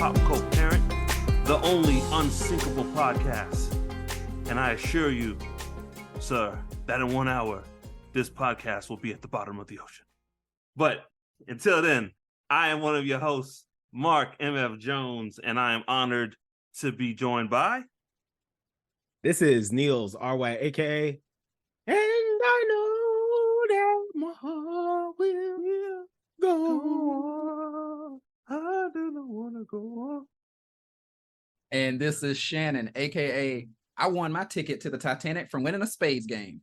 pop co-parent, the only unsinkable podcast. And I assure you, sir, that in 1 hour, this podcast will be at the bottom of the ocean. But until then, I am one of your hosts, Mark M.F. Jones, and I am honored to be joined by... This is Niels R.Y., a.k.a. And I know that my heart will go on. I do not want to go on. And this is Shannon, a.k.a. I won my ticket to the Titanic from winning a spades game.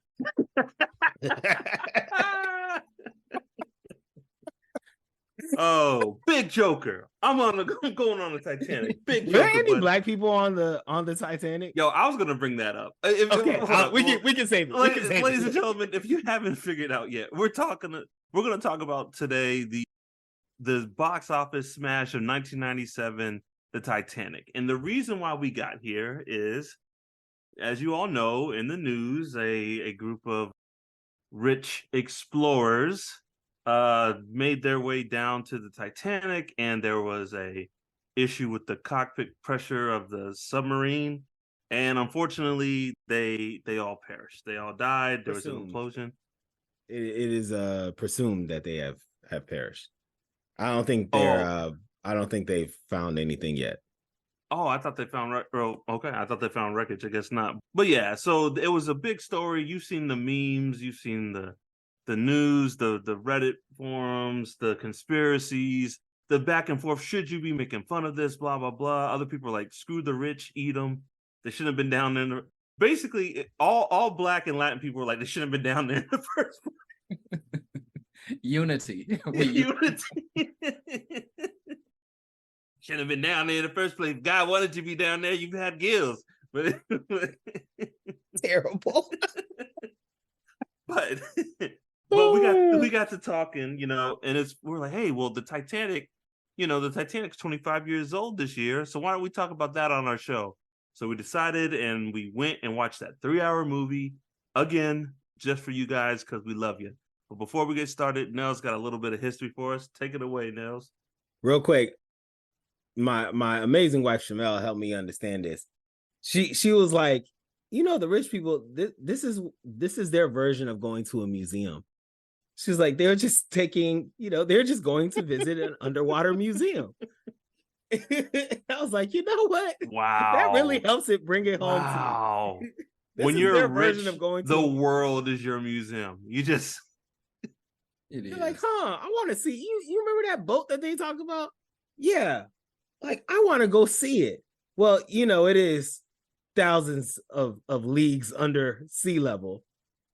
Oh, big joker. I'm going on the Titanic. Big joker. Were there any black people on the Titanic? Yo, I was gonna bring that up. We can save it. Ladies and gentlemen, if you haven't figured out yet, we're gonna talk about today the box office smash of 1997, the Titanic. And the reason why we got here is, as you all know, in the news, a group of rich explorers made their way down to the Titanic, and there was a issue with the cockpit pressure of the submarine, and unfortunately they all perished. They all died. There was an implosion. It is presumed that they have perished. I don't think they've found anything yet. Oh, I thought they found okay. I thought they found wreckage. I guess not. But yeah, so it was a big story. You've seen the memes, you've seen the news, the Reddit forums, the conspiracies, the back and forth. Should you be making fun of this? Blah, blah, blah. Other people are like, screw the rich, eat them. They shouldn't have been down there. Basically, all black and Latin people were like, they shouldn't have been down there in the first place. Unity. Unity. Shouldn't have been down there in the first place. God wanted you to be down there. You've had gills. But terrible. But we got to talking, and we're like, hey, well, the Titanic's 25 years old this year, so why don't we talk about that on our show? So we decided, and we went and watched that 3-hour movie again, just for you guys, because we love you. But before we get started, Nels got a little bit of history for us. Take it away, Nels. Real quick, my amazing wife Shamel helped me understand this. She was like, the rich people, this is their version of going to a museum. She's like, they're just they're just going to visit an underwater museum. I was like, you know what? Wow. That really helps it bring it home to you. When you're rich, the world is your museum. You just... You're like, I want to see, you remember that boat that they talk about? Yeah. Like, I want to go see it. Well, it is thousands of leagues under sea level.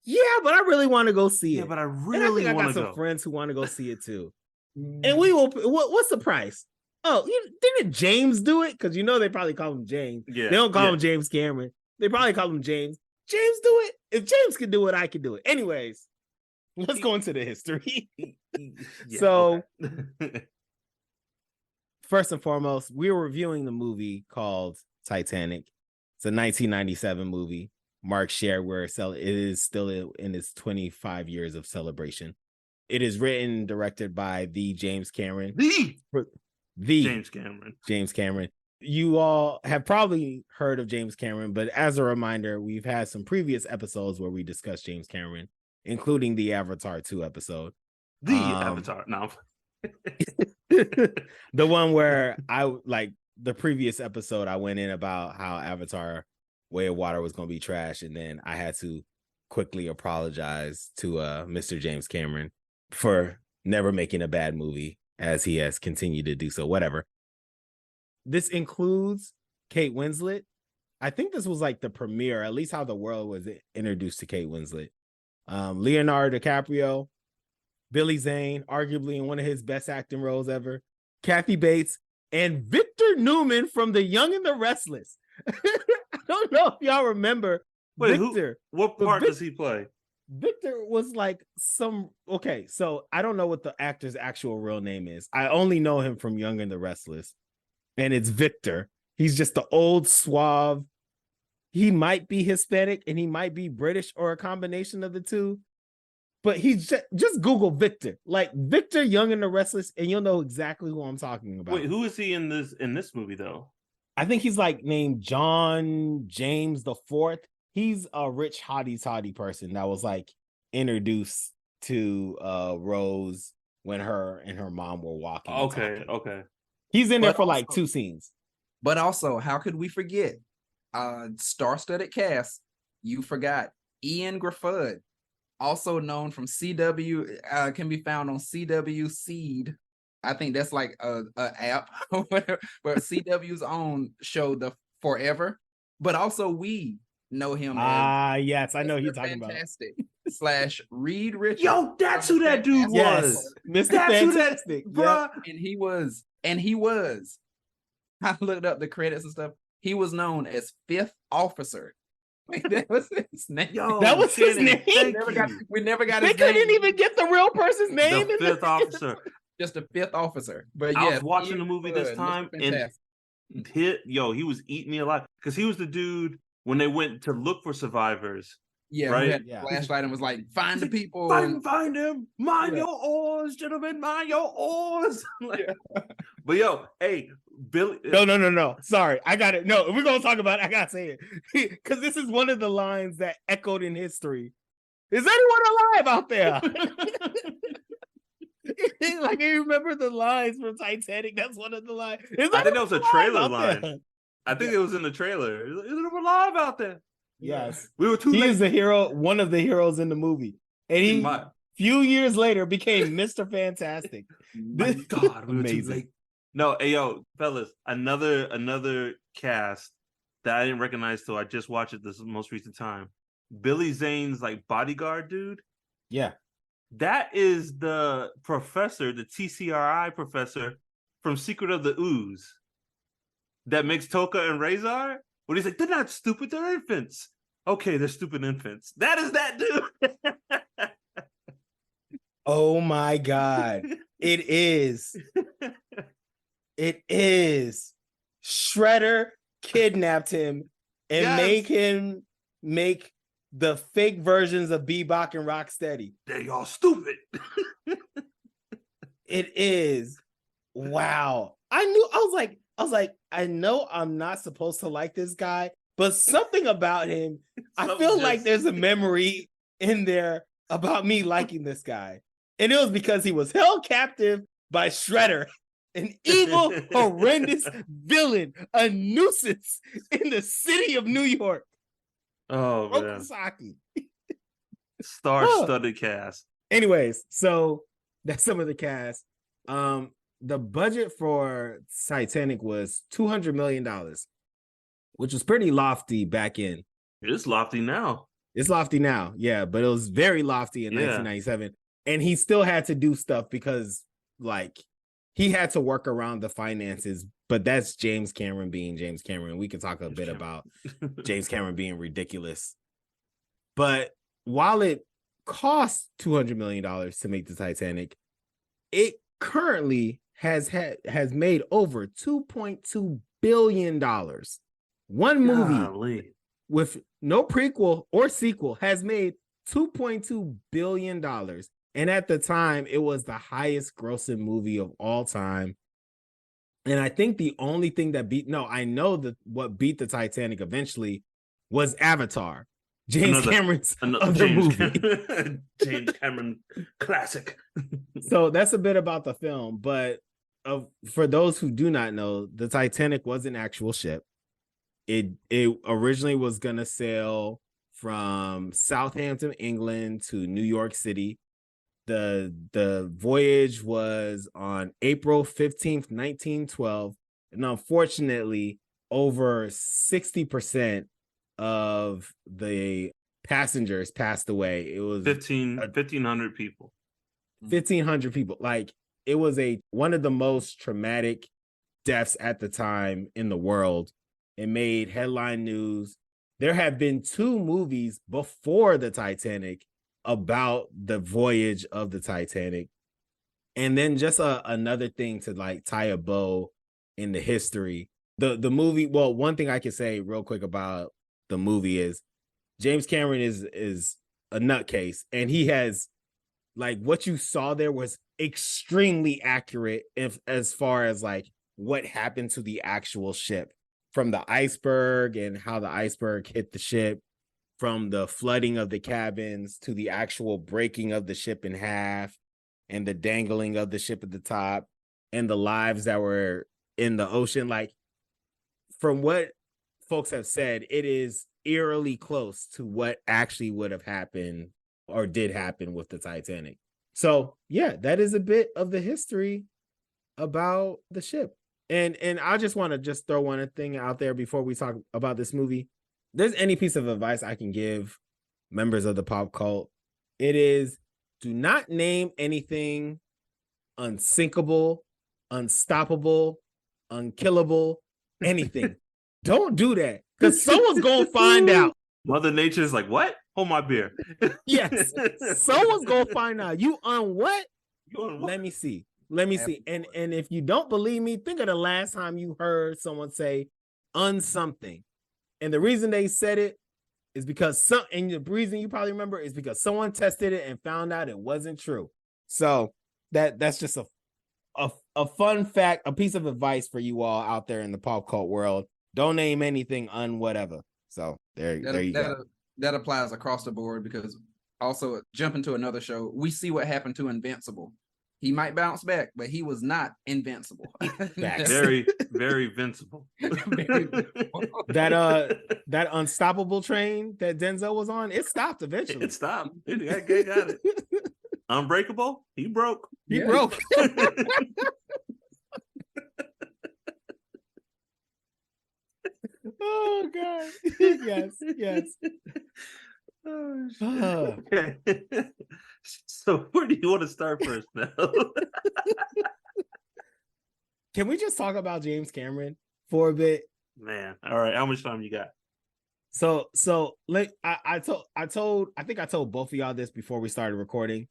Yeah, but I really want to go see it. Yeah, but I really want to go. I got some friends who want to go see it too. And we will. What's the price? Oh, didn't James do it? Because they probably call him James. Yeah, they don't call him James Cameron. They probably call him James. James do it. If James can do it, I can do it. Anyways, let's go into the history. So, first and foremost, we were reviewing the movie called Titanic. It's a 1997 movie. Mark shared where it is still in its 25 years of celebration. It is written, directed by the James Cameron. James Cameron. You all have probably heard of James Cameron, but as a reminder, we've had some previous episodes where we discussed James Cameron, including the Avatar 2 episode. Avatar. No. The one where the previous episode, I went in about how Avatar Way of Water was going to be trash, and then I had to quickly apologize to Mr. James Cameron for never making a bad movie, as he has continued to do so. Whatever. This includes Kate Winslet. I think this was like the premiere, at least how the world was introduced to Kate Winslet. Leonardo DiCaprio, Billy Zane, arguably in one of his best acting roles ever, Kathy Bates, and Victor Newman from The Young and the Restless. I don't know if y'all remember. Wait, Victor. What part does he play? Victor was like okay, so I don't know what the actor's actual real name is. I only know him from Young and the Restless, and it's Victor. He's just the old suave. He might be Hispanic and he might be British or a combination of the two, but he's just Google Victor, like Victor Young and the Restless, and you'll know exactly who I'm talking about. Wait, who is he in this movie though? I think he's like named John James the Fourth. He's a rich hottie toddy person that was like introduced to Rose when her and her mom were walking. Okay. He's in there But for like also- 2 scenes. But also, how could we forget? Star-studded cast. You forgot Ian Graffudd, also known from CW, can be found on CW Seed. I think that's like a app or whatever, but CW's own show, The Forever. But also we know him as Yes, I know who you're Mr. talking Fantastic / Reed Richards. Yo, that's who that dude Yes, was. Mr. That's who that, Fantastic, bruh. And he was. I looked up the credits and stuff. He was known as Fifth Officer. Like, that was his name. Yo, That was his Shannon, name? thank We never got They his name. couldn't even get the real person's name. The fifth officer. Just a fifth officer. But I yes, was watching Ian the movie Graffudd, this Mr. time, and Fantastic. he was eating me alive because he was the dude when they went to look for survivors. Yeah, right? who had Yeah. a flashlight and was like, find the people. Find him. Mind Yeah. your oars, gentlemen. Mind your oars. But yo, hey, Billy. No. Sorry, I got it. No, we're gonna talk about it. I gotta say it because this is one of the lines that echoed in history. Is anyone alive out there? Like, you remember the lines from Titanic? That's one of the lines. I think that was a trailer out line. there? I think it was in the trailer. Is anyone alive out there? Yes, We were too he late. is the hero, one of the heroes in the movie, and he few years later became Mr. Fantastic. My God, we were too Amazing. late. No, hey yo, fellas, another cast that I didn't recognize till I just watched it this most recent time. Billy Zane's like bodyguard dude. Yeah, That is the professor, the TCRI professor from Secret of the Ooze that makes Toka and Razor. When he's like, they're not stupid, they're infants. Okay, they're stupid infants. That is that dude. oh my God, it is. It is. Shredder kidnapped him and Yes. make him make the fake versions of Bebop and Rocksteady. They all stupid. It is. Wow. I was like, I know I'm not supposed to like this guy, but something about him, I Something feel like just- there's a memory in there about me liking this guy. And it was because he was held captive by Shredder, an evil, horrendous villain, a nuisance in the city of New York. Oh man. Rokosaki. Star-studded cast. Anyways, so that's some of the cast. The budget for Titanic was $200 million, which was pretty lofty back in. It's lofty now. It's lofty now, yeah, but it was very lofty in 1997. And he still had to do stuff because, like, he had to work around the finances. But that's James Cameron being James Cameron. We can talk a bit about James Cameron being ridiculous. But while it cost $200 million to make the Titanic, it currently has made over $2.2 billion. One movie Golly. with no prequel or sequel has made $2.2 billion. And at the time, it was the highest grossing movie of all time. And I think the only thing that what beat the Titanic eventually was Avatar. Cameron's other movie. James Cameron classic. So that's a bit about the film. But for those who do not know, the Titanic was an actual ship. It originally was going to sail from Southampton, England to New York City. The voyage was on April 15th, 1912. And unfortunately, over 60% of the passengers passed away. It was 1,500 people. 1,500 people. Like, it was one of the most traumatic deaths at the time in the world. It made headline news. There have been 2 movies before the Titanic about the voyage of the Titanic. And then just another thing to like tie a bow in the history. The movie, well, one thing I can say real quick about the movie is James Cameron is a nutcase, and he has like what you saw there was extremely accurate as far as like what happened to the actual ship, from the iceberg and how the iceberg hit the ship, from the flooding of the cabins to the actual breaking of the ship in half and the dangling of the ship at the top and the lives that were in the ocean. Like, from what folks have said, it is eerily close to what actually would have happened or did happen with the Titanic. So yeah, that is a bit of the history about the ship. And I just want to just throw one thing out there before we talk about this movie. There's any piece of advice I can give members of the pop cult, it is, do not name anything unsinkable, unstoppable, unkillable, anything. Don't do that, because someone's gonna find out. Mother Nature is like, what? Hold my beer. Yes, someone's gonna find out. You on what? You on what? Let me see. And if you don't believe me, think of the last time you heard someone say something. And the reason they said it is because and the reason you probably remember is because someone tested it and found out it wasn't true. So that's just a fun fact, a piece of advice for you all out there in the pop cult world. Don't name anything whatever. So there you go. That applies across the board, because also jumping to another show, we see what happened to Invincible. He might bounce back, but he was not invincible. Very, very invincible. That unstoppable train that Denzel was on, it stopped eventually. It stopped. It got it. Unbreakable. He broke. He broke. Oh God. Yes. Oh, okay. So where do you want to start first now? Can we just talk about James Cameron for a bit? Man, all right. How much time you got? So like I think I told both of y'all this before we started recording.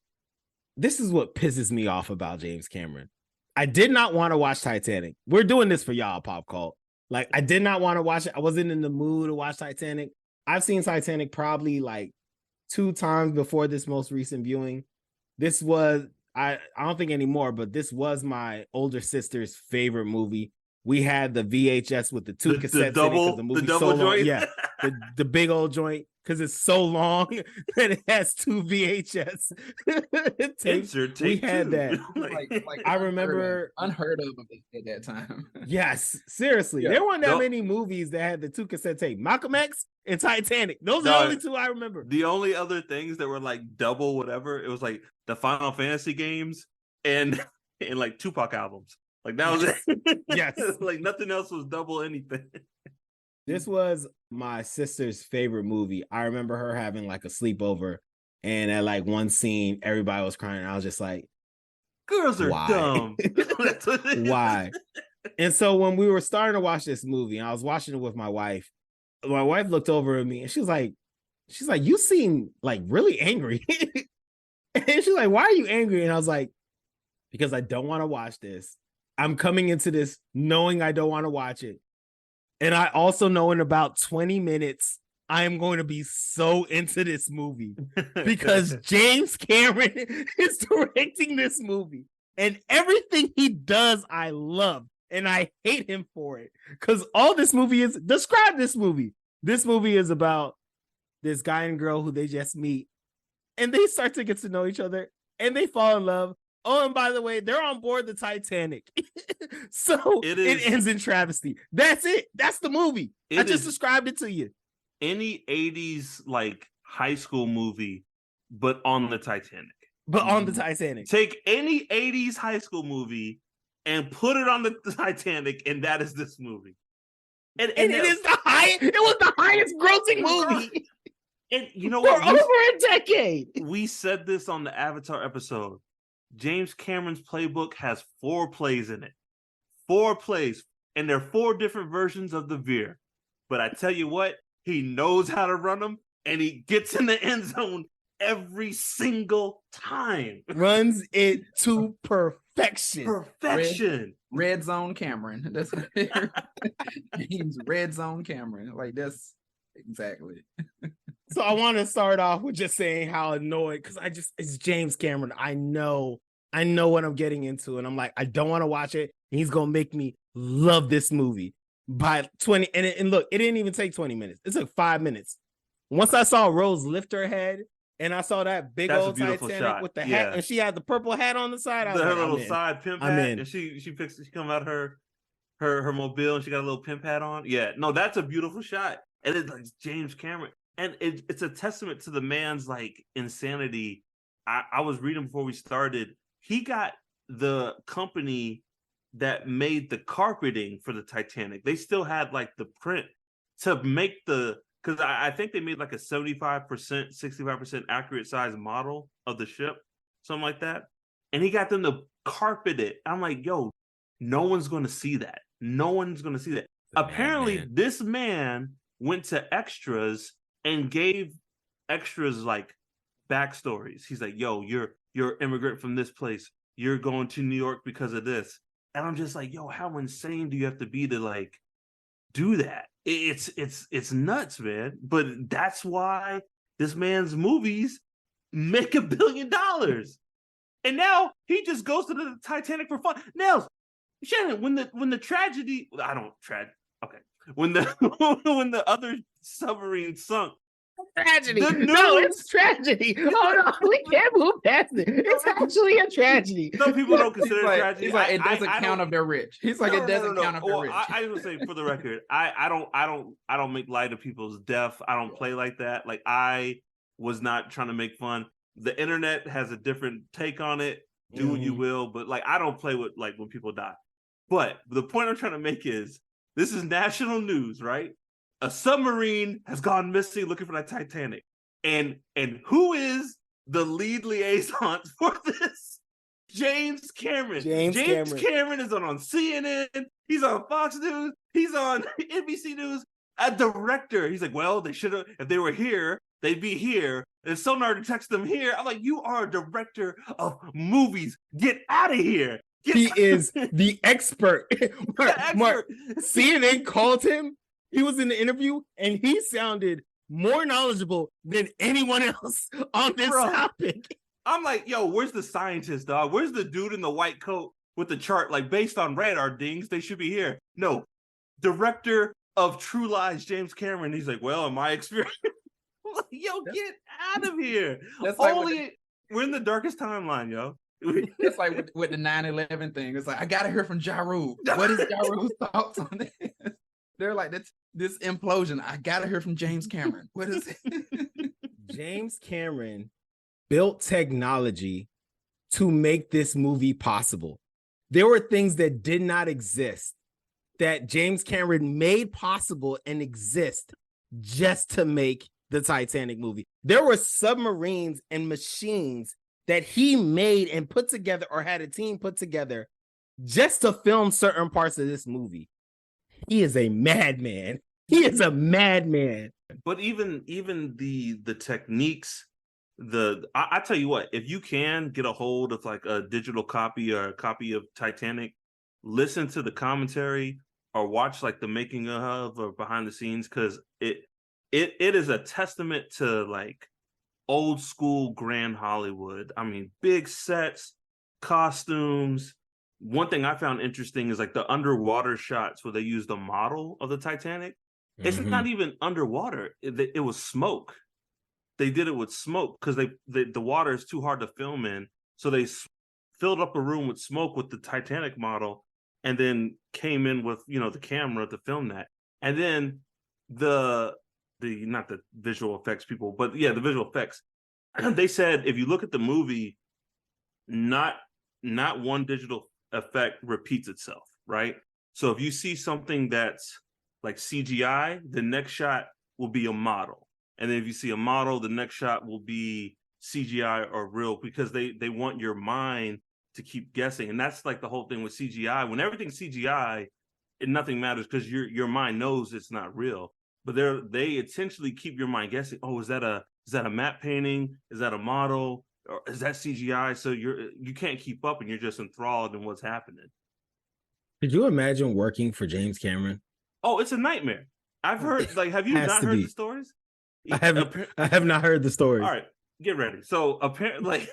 This is what pisses me off about James Cameron. I did not want to watch Titanic. We're doing this for y'all, Pop Cult. Like, I did not want to watch it. I wasn't in the mood to watch Titanic. I've seen Titanic probably like 2 times before this most recent viewing. This was, I don't think anymore, but this was my older sister's favorite movie. We had the VHS with the 2 cassettes the double joint. Yeah, the big old joint, because it's so long that it has 2 VHS tapes. We had that. like I remember unheard of at that time. Yes, seriously, there weren't that many movies that had the 2 cassette tape. Malcolm X and Titanic. Those are the only 2 I remember. The only other things that were like double whatever, it was like the Final Fantasy games and like Tupac albums. Like that was it. Yes. Like nothing else was double anything. This was my sister's favorite movie. I remember her having like a sleepover, and at like one scene, everybody was crying. I was just like, girls are dumb. Why? And so when we were starting to watch this movie, and I was watching it with my wife looked over at me and she's like, you seem like really angry. And she's like, why are you angry? And I was like, because I don't want to watch this. I'm coming into this knowing I don't want to watch it. And I also know in about 20 minutes, I am going to be so into this movie because James Cameron is directing this movie. And everything he does, I love. And I hate him for it. Because all this movie is, describe this movie. This movie is about this guy and girl who they just meet. And they start to get to know each other. And they fall in love. Oh, and by the way, they're on board the Titanic. So it ends in travesty. That's it. That's the movie. I just described it to you. Any 80s like high school movie, but on the Titanic. Take any 80s high school movie and put it on the Titanic, and that is this movie. And it is the highest. It was the highest grossing movie. And you know what? For over a decade. We said this on the Avatar episode. James Cameron's playbook has 4 plays in it. 4 plays. And there are 4 different versions of the veer. But I tell you what, he knows how to run them, and he gets in the end zone every single time. Runs it to perfection. Red Zone Cameron. That's what it means. Red Zone Cameron. Like, that's exactly. So I want to start off with just saying how annoyed, because it's James Cameron. I know what I'm getting into, and I'm like, I don't want to watch it. And he's gonna make me love this movie by 20. And look, it didn't even take 20 minutes. It took 5 minutes. Once I saw Rose lift her head, and I saw that big old Titanic shot. with the hat, and she had the purple hat on the side. Her little side pimp hat, and she come out her mobile, and she got a little pimp hat on. Yeah, no, that's a beautiful shot, and it's like James Cameron. And it's a testament to the man's like insanity. I was reading before we started. He got the company that made the carpeting for the Titanic. They still had like the print to make because I think they made like a 75%, 65% accurate size model of the ship, something like that. And he got them to carpet it. I'm like, yo, no one's going to see that. No one's going to see that. Apparently, this man went to extras and gave extras like backstories. He's like, yo, you're an immigrant from this place. You're going to New York because of this. And I'm just like, yo, how insane do you have to be to like do that? It's nuts, man. But that's why this man's movies make $1 billion. And now he just goes to the Titanic for fun. Now, Shannon, when the tragedy, okay. When the other submarine sunk, tragedy. No, it's tragedy. Oh no, we can't move past it. It's actually a tragedy. Some people don't consider it tragedy. He's like, it doesn't count if they're rich. He's like, it doesn't count if they're rich. I just want to say, for the record, I don't make light of people's death. I don't play like that. Like, I was not trying to make fun. The internet has a different take on it. Do what you will, but like, I don't play with like when people die. But the point I'm trying to make is, this is national news, right? A submarine has gone missing looking for that Titanic. And who is the lead liaison for this? James Cameron. James Cameron is on CNN. He's on Fox News. He's on NBC News. A director. He's like, well, they should have, if they were here, they'd be here. And sonar detects them here. I'm like, you are a director of movies. Get out of here. He is the expert. Mark, CNN called him. He was in the interview, and he sounded more knowledgeable than anyone else on this topic. I'm like, yo, where's the scientist, dog? Where's the dude in the white coat with the chart? Like, based on radar dings, they should be here. No, director of True Lies, James Cameron. He's like, well, in my experience, yo, get out of here. That's like we're in the darkest timeline, yo. It's like with the 9/11 thing. It's like, I gotta hear from Ja Rule. What is Ja Rule's thoughts on this? They're like, this implosion. I gotta hear from James Cameron. What is it? James Cameron built technology to make this movie possible. There were things that did not exist that James Cameron made possible and exist just to make the Titanic movie. There were submarines and machines that he made and put together, or had a team put together, just to film certain parts of this movie. He is a madman. He is a madman. But even the techniques, I tell you what, if you can get a hold of like a digital copy or a copy of Titanic, listen to the commentary or watch like the making of or behind the scenes, because it is a testament to like old school grand Hollywood. I mean, big sets, costumes. One thing I found interesting is like the underwater shots where they used a model of the Titanic. It's not even underwater. It was smoke. They did it with smoke because the water is too hard to film in. So they filled up a room with smoke with the Titanic model, and then came in with, the camera to film that. And then the not the visual effects people, but yeah, the visual effects. They said if you look at the movie, not one digital effect repeats itself, right? So if you see something that's like CGI, the next shot will be a model. And then if you see a model, the next shot will be CGI or real, because they want your mind to keep guessing. And that's like the whole thing with CGI. When everything's CGI, nothing matters because your mind knows it's not real. But they essentially keep your mind guessing. Oh, is that a matte painting? Is that a model? Or is that CGI? So you can't keep up, and you're just enthralled in what's happening. Could you imagine working for James Cameron? Oh, it's a nightmare. I've heard, like, have you not heard the stories? I have not heard the story. All right, get ready. So apparently,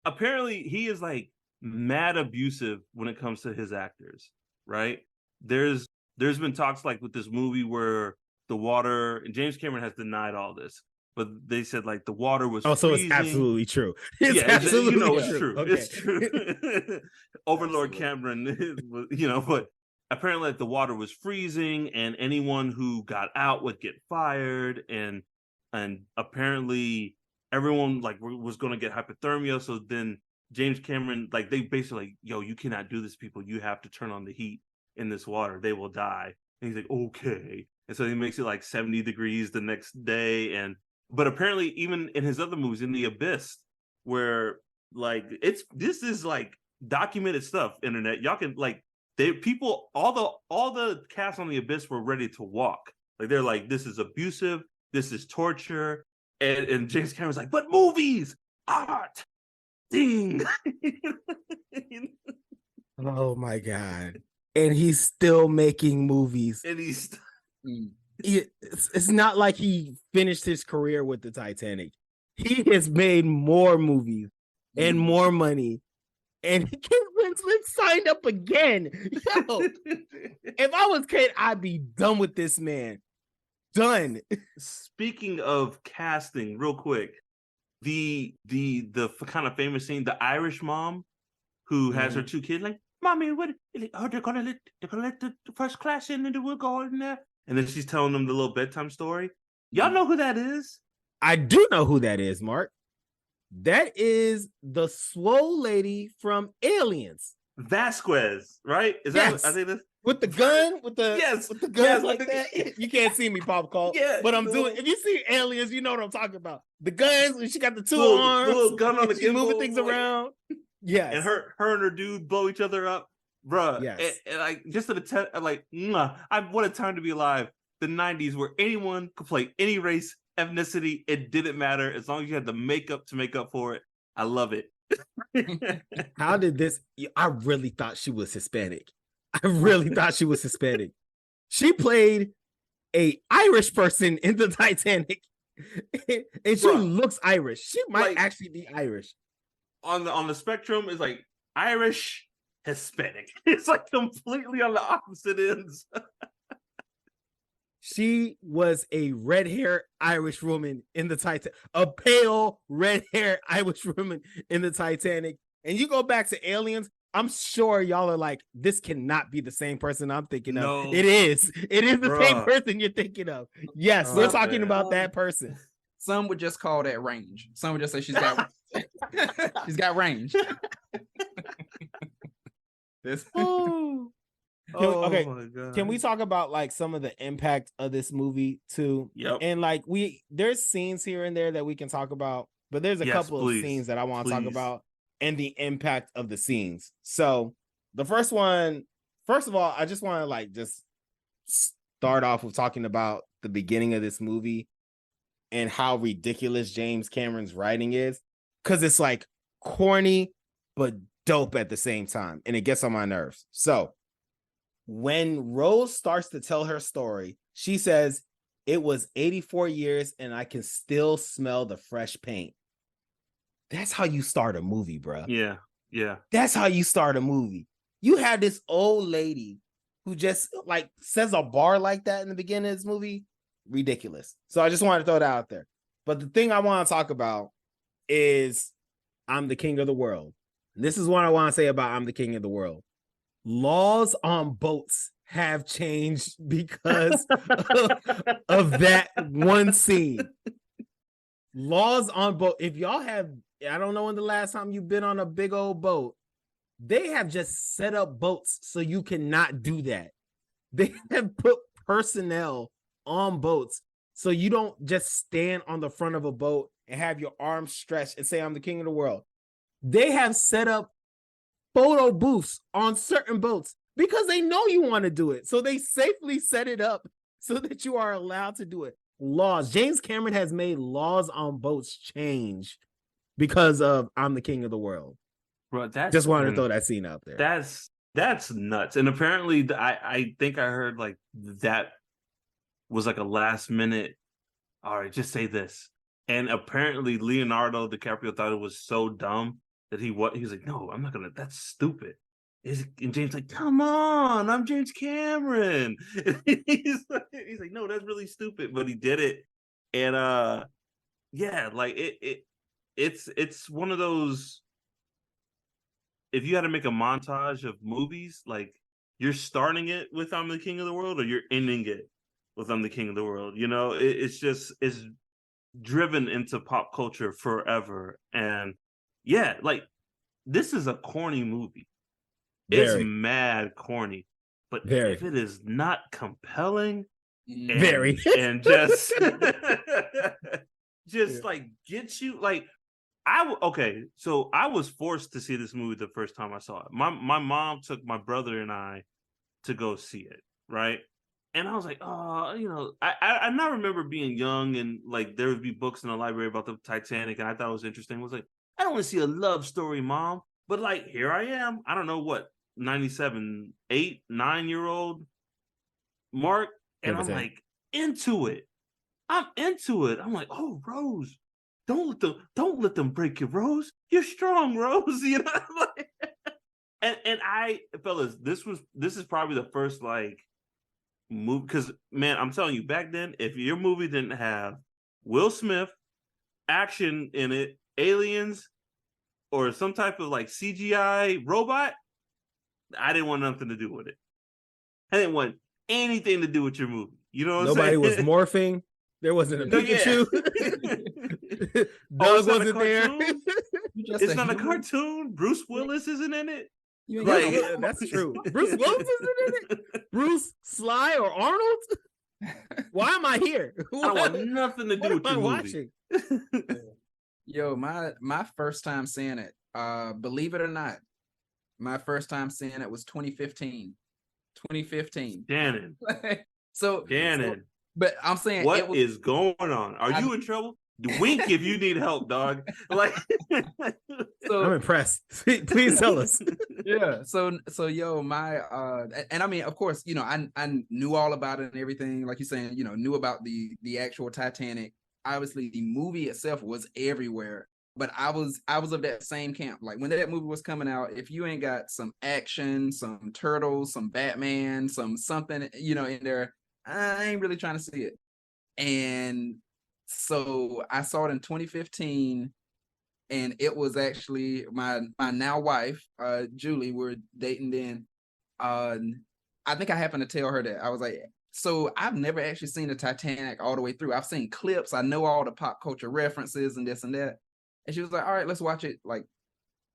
apparently he is like mad abusive when it comes to his actors. Right? There's been talks like with this movie where the water, and James Cameron has denied all this, but they said like the water was so freezing. it's absolutely true. It's absolutely it's true. Okay. It's true. Overlord Cameron, but apparently like, the water was freezing, and anyone who got out would get fired, and apparently everyone like was going to get hypothermia. So then James Cameron, like they basically like, yo, you cannot do this, people. You have to turn on the heat in this water. They will die. And he's like, okay. And so he makes it like 70 degrees the next day. But apparently even in his other movies, in The Abyss, where like this is like documented stuff, internet. Y'all can like all the cast on The Abyss were ready to walk. Like they're like, this is abusive, this is torture. And James Cameron's like, but movies, art, ding. Oh my God. And he's still making movies. And he's it's not like he finished his career with the Titanic. He has made more movies and more money. And Kate Winslet signed up again. Yo, if I was Kate, I'd be done with this man. Done. Speaking of casting, real quick, the kind of famous scene, the Irish mom who has her two kids, like, mommy, what? They're gonna let the first class in, and we'll go in there. And then she's telling them the little bedtime story. Y'all know who that is? I do know who that is, Mark. That is the swole lady from Aliens. Vasquez, right? Is yes. that? I think this with the gun, with the gun like that. You can't see me, Pop Call. Yeah, but I'm doing. If you see Aliens, you know what I'm talking about. The guns. She got the two arms. Little gun on the gimbal, moving things around. Yes, and her and her dude blow each other up, bruh. Yes, and like just like, what a time to be alive. The 90s, where anyone could play any race, ethnicity, it didn't matter as long as you had the makeup to make up for it. I love it. How did this? I really thought she was Hispanic. I really thought she was Hispanic. She played a Irish person in the Titanic, and she looks Irish. She might actually be Irish. On the spectrum, is like Irish, Hispanic. It's like completely on the opposite ends. She was a red-haired Irish woman in the Titanic, a pale red-haired Irish woman in the Titanic. And you go back to Aliens, I'm sure y'all are like, this cannot be the same person I'm thinking of. It is. It is the same person you're thinking of. Yes, we're talking about that person. Some would just call that range. Some would just say she's got she's got range. Can we talk about like some of the impact of this movie too? Yep. And like there's scenes here and there that we can talk about, but there's a couple of scenes that I want to talk about and the impact of the scenes. So the first one, first of all, I just want to like just start off with talking about the beginning of this movie and how ridiculous James Cameron's writing is, because it's like corny but dope at the same time, and it gets on my nerves. So when Rose starts to tell her story, she says, it was 84 years and I can still smell the fresh paint. That's how you start a movie, bro. Yeah. That's how you start a movie. You have this old lady who just like says a bar like that in the beginning of this movie. Ridiculous. So I just want to throw that out there. But the thing I want to talk about is I'm the King of the World. And this is what I want to say about I'm the King of the World. Laws on boats have changed because of that one scene. Laws on boat. If y'all have, I don't know when the last time you've been on a big old boat, they have just set up boats so you cannot do that. They have put personnel on boats so you don't just stand on the front of a boat and have your arms stretched and say, I'm the king of the world. They have set up photo booths on certain boats because they know you want to do it. So they safely set it up so that you are allowed to do it. Laws. James Cameron has made laws on boats change because of I'm the King of the World. Bro, that's just wanted to throw that scene out there. That's nuts. And apparently I think I heard like that was like a last minute all right, just say this. And apparently Leonardo DiCaprio thought it was so dumb that he was like, no, I'm not gonna. That's stupid. And James like, come on, I'm James Cameron. And he's like, no, that's really stupid, but he did it. And yeah, like it's one of those. If you had to make a montage of movies, like you're starting it with "I'm the King of the World" or you're ending it with "I'm the King of the World." You know, it's driven into pop culture forever. And yeah, like this is a corny movie. It's Very, mad corny, but very, if it is not compelling and, very, and just just like get you like so I was forced to see this movie the first time I saw it. My mom took my brother and I to go see it, right? And I was like, oh, you know, I now remember being young and like there would be books in the library about the Titanic, and I thought it was interesting. I was like, I don't want to see a love story, Mom. But like, here I am. I don't know what 97, 8, 9-year-old Mark, and I'm like into it. I'm into it. I'm like, oh, Rose, don't let them break you, Rose. You're strong, Rose. You know, like, and I, fellas, this is probably the first like movie, because man, I'm telling you, back then, if your movie didn't have Will Smith, action in it, aliens, or some type of like CGI robot, I didn't want nothing to do with it. I didn't want anything to do with your movie. You know what I'm saying? Nobody was morphing. There wasn't a Pikachu. Doug wasn't there. It's not a cartoon. Bruce Willis isn't in it. Like, that's true. Bruce Willis isn't in it. Bruce, Sly, or Arnold. Why am I here? I don't want nothing to do with your movie. Yo, my first time seeing it, believe it or not, my first time seeing it was 2015. 2015. Shannon. Shannon. But I'm saying, what is going on? Are you in trouble? Wink if you need help, dog. Like, so, I'm impressed. Please tell us. Yeah. So yo, my and I mean, of course, you know, I knew all about it and everything. Like you're saying, you know, knew about the actual Titanic. Obviously, the movie itself was everywhere. But I was of that same camp. Like when that movie was coming out, if you ain't got some action, some turtles, some Batman, something, you know, in there, I ain't really trying to see it. And so I saw it in 2015, and it was actually my now wife, Julie, we're dating then. I think I happened to tell her that. I was like, so I've never actually seen the Titanic all the way through. I've seen clips. I know all the pop culture references and this and that. And she was like, all right, let's watch it. Like,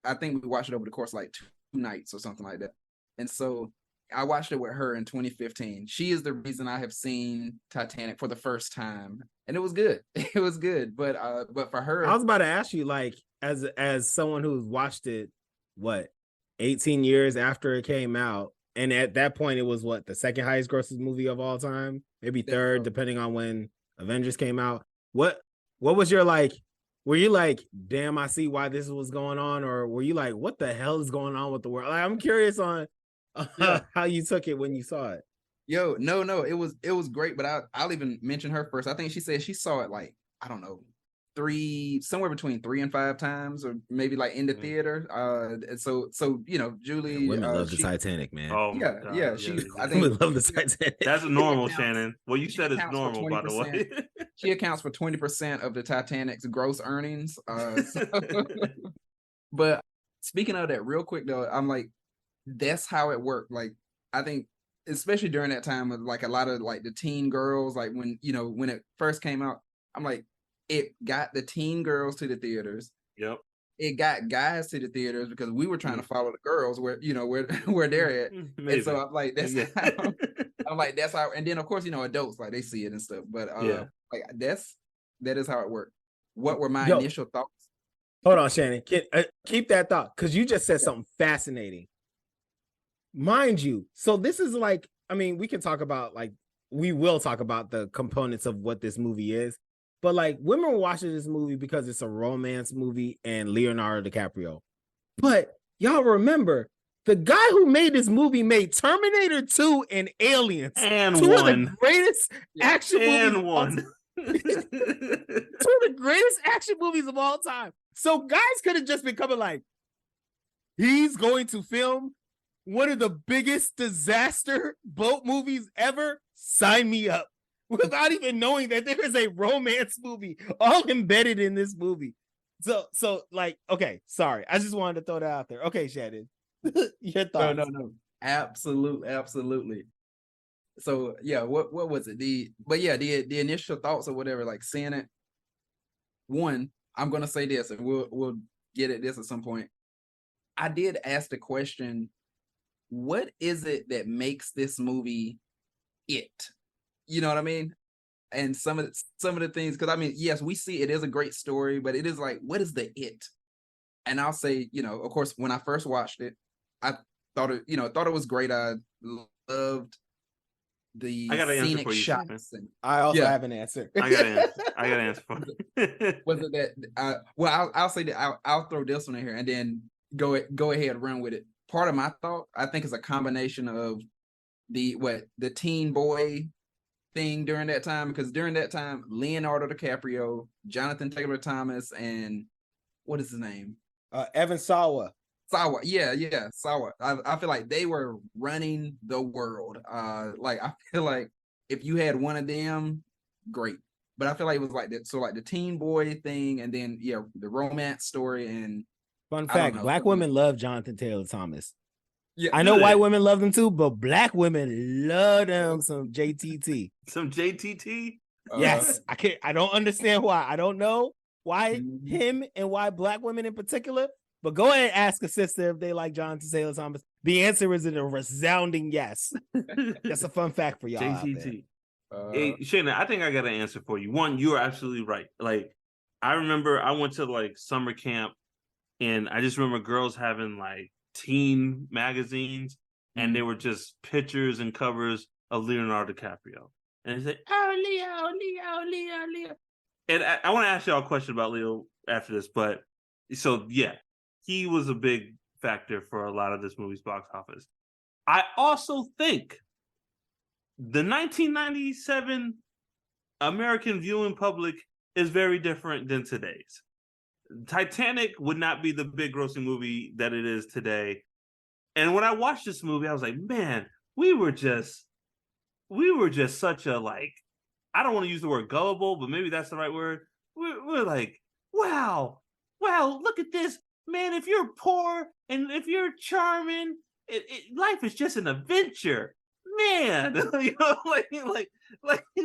I think we watched it over the course of like 2 nights or something like that. And so I watched it with her in 2015. She is the reason I have seen Titanic for the first time. And it was good. It was good. But for her, I was about to ask you, like, as someone who's watched it, what, 18 years after it came out, and at that point it was what, the second highest grossing movie of all time, maybe third, depending on when Avengers came out. What was your like? Were you like, damn, I see why this was going on, or were you like, what the hell is going on with the world? Like, I'm curious on how you took it when you saw it. Yo, no, it was great, but I'll even mention her first. I think she said she saw it like, I don't know, somewhere between 3 and 5 times, or maybe like in the theater. And so you know, Julie, women love the Titanic, man. Oh yeah, God, yeah. I think women love the Titanic. That's normal, Shannon. Well, you said it's normal, by the way. She accounts for 20% of the Titanic's gross earnings. But speaking of that, real quick though, I'm like, that's how it worked. Like, I think, especially during that time with like a lot of like the teen girls, like when it first came out, I'm like, it got the teen girls to the theaters. Yep. It got guys to the theaters because we were trying to follow the girls where they're at. Maybe. And so I'm like, that's how, and then of course, you know, adults, like they see it and stuff. But like that is how it worked. What were my initial thoughts? Hold on, Shannon. Keep that thought, because you just said something fascinating. Mind you, so this is like, I mean, we will talk about the components of what this movie is, but like, women were watching this movie because it's a romance movie and Leonardo DiCaprio. But y'all remember, the guy who made this movie made Terminator 2 and Aliens, and two one of the greatest action movies. It's one of the greatest action movies of all time. So guys could have just been coming like, he's going to film one of the biggest disaster boat movies ever. Sign me up. Without even knowing that there is a romance movie all embedded in this movie. So like, okay, sorry. I just wanted to throw that out there. Okay, Shannon. Your thoughts. No. Absolutely. So yeah, what was it? The initial thoughts or whatever, like seeing it. One, I'm gonna say this, and we'll get at this at some point. I did ask the question, what is it that makes this movie it? You know what I mean? And some of the things, because I mean, yes, we see it is a great story, but it is like, what is the it? And I'll say, of course, when I first watched it, I thought it was great. I loved the scenic shots. I also have an answer. I got an answer for it. Was it that? Well, I'll say that I'll throw this one in here and then go ahead, run with it. Part of my thought, I think, is a combination of the teen boy thing during that time, because during that time, Leonardo DiCaprio, Jonathan Taylor Thomas, and what is his name? Evan Sawa. Yeah, Sawa. I feel like they were running the world. Like I feel like if you had one of them, great. But I feel like it was like that. So like the teen boy thing, and then the romance story. And fun fact: Black women love Jonathan Taylor Thomas. Yeah, I know white women love them too, but Black women love them some JTT. Some JTT? Yes, I don't understand why. I don't know why him and why Black women in particular. But go ahead and ask a sister if they like Jonathan Taylor Thomas. The answer is a resounding yes. That's a fun fact for y'all. JTT. Hey, Shayna, I think I got an answer for you. One, you are absolutely right. Like, I remember I went to like summer camp, and I just remember girls having like teen magazines, and they were just pictures and covers of Leonardo DiCaprio. And they said, "Oh, Leo." And I want to ask y'all a question about Leo after this, but so yeah, he was a big factor for a lot of this movie's box office. I also think the 1997 American viewing public is very different than today's. Titanic would not be the big grossing movie that it is today. And when I watched this movie, I was like, man, we were just such a, like, I don't want to use the word gullible, but maybe that's the right word. We're like, wow, look at this. Man, if you're poor and if you're charming, life is just an adventure. Man, like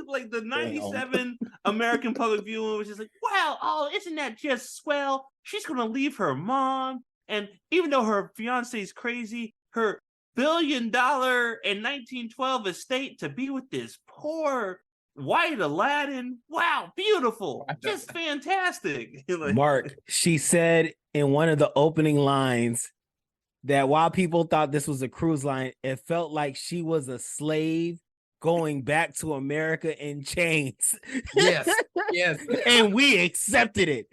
the 97 American public viewing was just like, wow, oh, isn't that just swell? She's gonna leave her mom, and even though her fiance is crazy, her $1 billion in 1912 estate to be with this poor white Aladdin. Wow, beautiful, just fantastic. Mark, she said in one of the opening lines that while people thought this was a cruise line, it felt like she was a slave going back to America in chains. Yes. And we accepted it.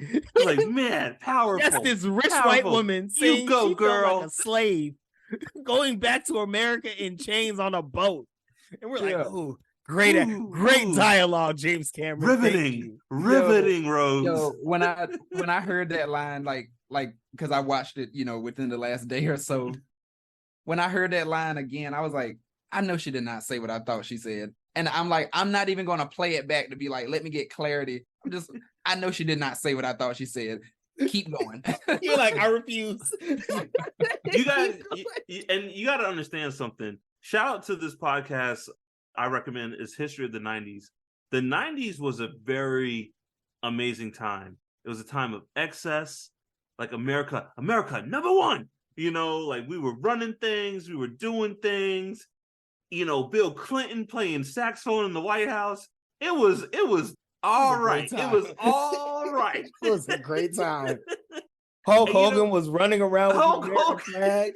Like, man, powerful. That's this rich white woman saying you go, she girl. felt like a slave going back to America in chains on a boat. And we're like, ooh, great dialogue, James Cameron. Riveting, Rose. Yo, when I heard that line, like because I watched it, within the last day or so. When I heard that line again, I was like, I know she did not say what I thought she said. And I'm like, I'm not even going to play it back to be like, let me get clarity. I know she did not say what I thought she said. Keep going. You're like, I refuse. You guys, you got to understand something. Shout out to this podcast I recommend is History of the 90s. The 90s was a very amazing time. It was a time of excess, like America number one. Like we were running things, we were doing things. Bill Clinton playing saxophone in the White House. It was all right. It was all right. It was a great time. Hulk Hogan was running around with the American flag,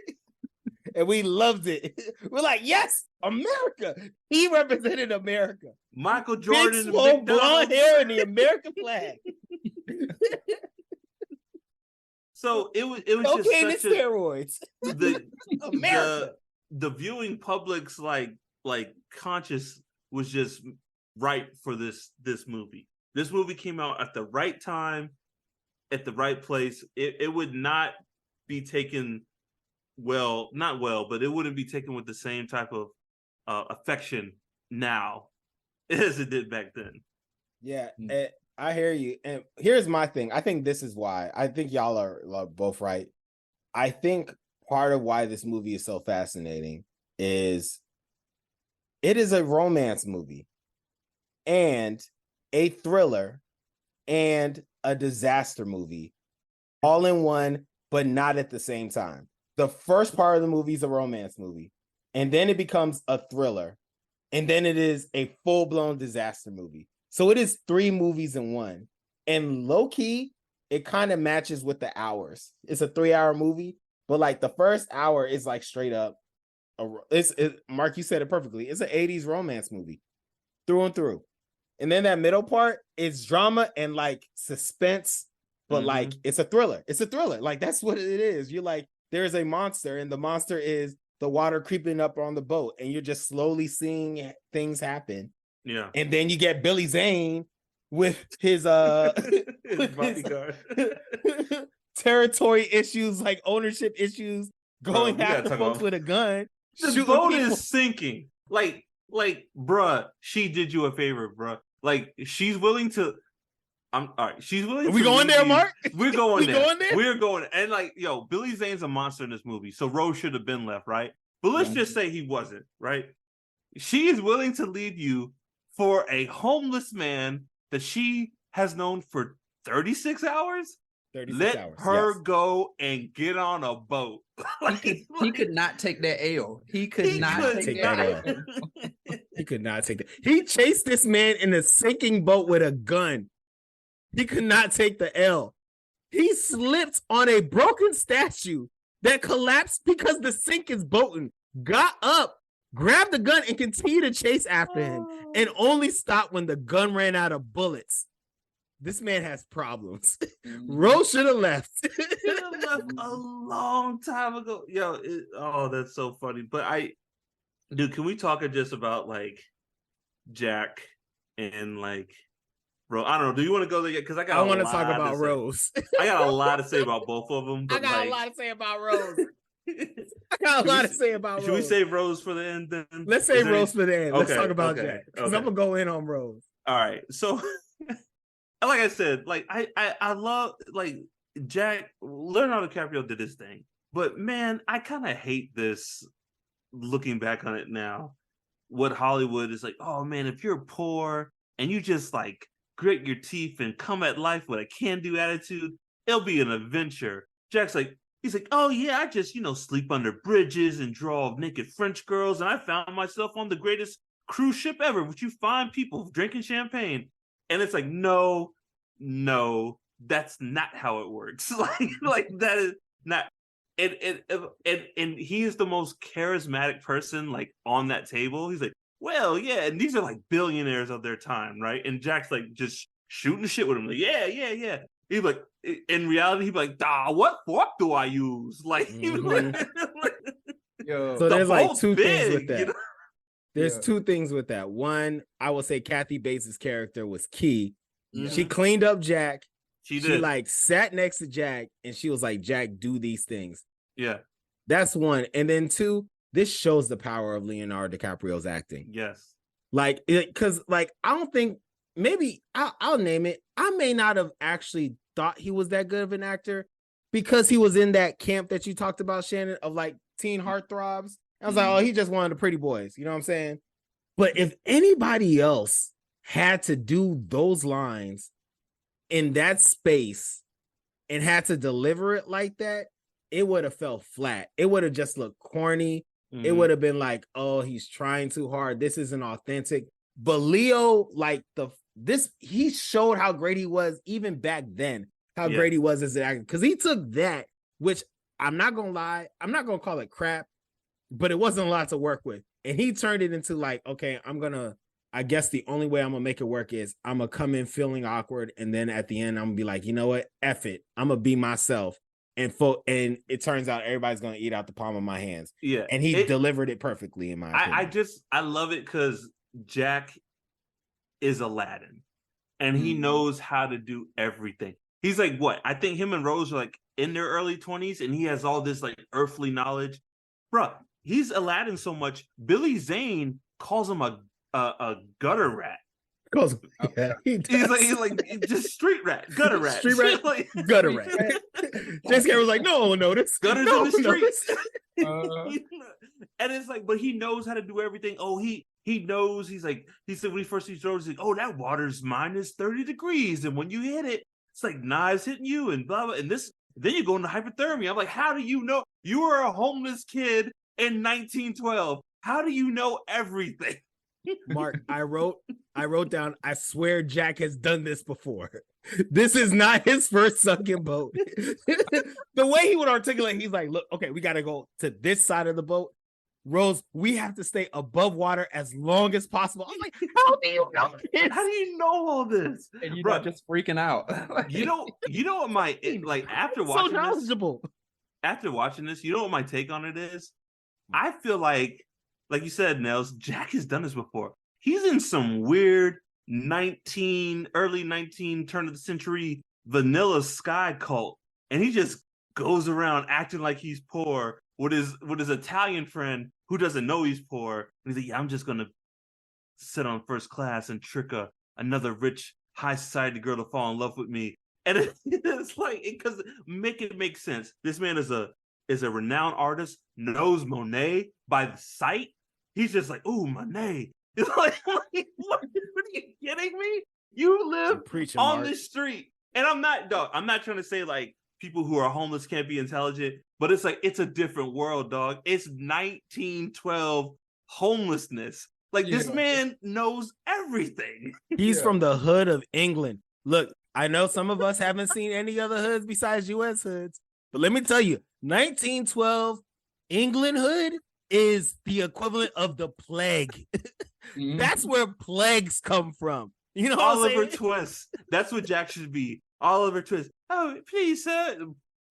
and we loved it. We're like, yes, America. He represented America. Michael Jordan, big, swole, blonde hair, and the American flag. So it was cocaine just and steroids. The viewing public's like conscious was just right for this movie. This movie came out at the right time, at the right place. It would not be taken not well, but it wouldn't be taken with the same type of affection now as it did back then. Yeah, I hear you. And here's my thing. I think this is why. I think y'all are both right. I think part of why this movie is so fascinating is it is a romance movie and a thriller and a disaster movie all in one, but not at the same time. The first part of the movie is a romance movie, and then it becomes a thriller, and then it is a full-blown disaster movie. So it is 3 movies in one. And low-key, it kind of matches with the hours. It's a 3-hour movie, but like the first hour is like straight up. Mark, you said it perfectly. It's an 80s romance movie through and through. And then that middle part is drama and like suspense, but like it's a thriller. It's a thriller. Like that's what it is. You're like, there's a monster, and the monster is the water creeping up on the boat, and you're just slowly seeing things happen. Yeah. And then you get Billy Zane with his bodyguard. Territory issues, like ownership issues, going after folks with a gun. The boat is sinking. Like, bruh, she did you a favor, bruh. Like, she's willing to. All right. She's willing. Are we going there, Mark? We're going there. Going there. We're going. And like, yo, Billy Zane's a monster in this movie, so Rose should have been left, right? But let's just say he wasn't, right? She is willing to leave you for a homeless man that she has known for 36 hours. 36 Let hours. her go and get on a boat. He could not take that L. He could not take that L. He could not take that. He chased this man in a sinking boat with a gun. He could not take the L. He slipped on a broken statue that collapsed because the sink is boating, got up, grabbed the gun, and continued to chase after him, and only stopped when the gun ran out of bullets. This man has problems. Rose should have left. Should have left a long time ago. Yo, that's so funny. But dude, can we talk just about like Jack and like Rose? I don't know. Do you want to go there yet? Because I want to talk about Rose. I got a lot to say about both of them. But I got a lot to say about Rose. Should we save Rose for the end then? Let's save Rose for the end. Let's talk about Jack. Because I'm gonna go in on Rose. All right. So like I said, like I love like Jack. Leonardo DiCaprio did his thing, but man, I kind of hate this. Looking back on it now, what Hollywood is like. Oh man, if you're poor and you just like grit your teeth and come at life with a can-do attitude, it'll be an adventure. Jack's like, he's like, oh yeah, I just sleep under bridges and draw naked French girls, and I found myself on the greatest cruise ship ever, which you find people drinking champagne. And it's like, no, that's not how it works. like that is not. And he is the most charismatic person like on that table. He's like, well, yeah, and these are like billionaires of their time, right? And Jack's like just shooting shit with him, like, yeah. He's like, in reality, he'd be like, what fork do I use? Like, Yo, so there's like two things with that. There's 2 things with that. One, I will say Kathy Bates' character was key. Yeah. She cleaned up Jack. She like sat next to Jack and she was like, Jack, do these things. Yeah. That's one. And then 2, this shows the power of Leonardo DiCaprio's acting. Yes. Like, because like, I don't think, maybe I'll name it. I may not have actually thought he was that good of an actor because he was in that camp that you talked about, Shannon, of like teen heartthrobs. I was like, oh, he just one of the pretty boys. You know what I'm saying? But if anybody else had to do those lines in that space and had to deliver it like that, it would have felt flat. It would have just looked corny. Mm-hmm. It would have been like, oh, he's trying too hard. This isn't authentic. But Leo, like he showed how great he was even back then, how great he was as an actor. Because he took that, which I'm not going to lie, I'm not going to call it crap, but it wasn't a lot to work with. And he turned it into like, okay, I guess the only way I'm going to make it work is I'm going to come in feeling awkward. And then at the end, I'm going to be like, you know what? F it. I'm going to be myself. And it turns out everybody's going to eat out the palm of my hands. Yeah. And he delivered it perfectly in my opinion. I love it because Jack is Aladdin, and he knows how to do everything. He's like, what? I think him and Rose are like in their early 20s, and he has all this like earthly knowledge. Bruh, he's Aladdin so much. Billy Zane calls him a gutter rat. He's like just street rat, gutter rat, street rat, like, gutter rat. James Cameron's like, no one will notice. Gutters no in the streets. And it's like, but he knows how to do everything. Oh, he knows. He said when he first sees Rose, he's like, oh, that water's minus 30 degrees, and when you hit it, it's like knives hitting you, and blah blah. And then you go into hypothermia. I'm like, how do you know? You were a homeless kid in 1912. How do you know everything? Mark, I wrote down, I swear Jack has done this before. This is not his first sunken boat. The way he would articulate, he's like, look, okay, we got to go to this side of the boat. Rose, we have to stay above water as long as possible. I'm like, how do you know this? How do you know all this? And you're not just freaking out. you know what my like after watching so knowledgeable. After watching this, you know what my take on it is? I feel like you said, Nels, Jack has done this before. He's in some weird early 19 turn of the century vanilla sky cult, and he just goes around acting like he's poor with his Italian friend who doesn't know he's poor. And he's like, yeah, I'm just gonna sit on first class and trick another rich high society girl to fall in love with me. And it's like, because make it make sense. This man is a renowned artist, knows Monet by the sight. He's just like, ooh, Monet. It's like what are you kidding me? You live on the street. And I'm not trying to say like people who are homeless can't be intelligent, but it's like, it's a different world, dog. It's 1912 homelessness. Like, this man knows everything. He's from the hood of England. Look, I know some of us haven't seen any other hoods besides U.S. hoods, but let me tell you, 1912 England hood is the equivalent of the plague. That's where plagues come from. You know, Oliver Twist. That's what Jack should be. Oliver Twist. Oh, please, sir.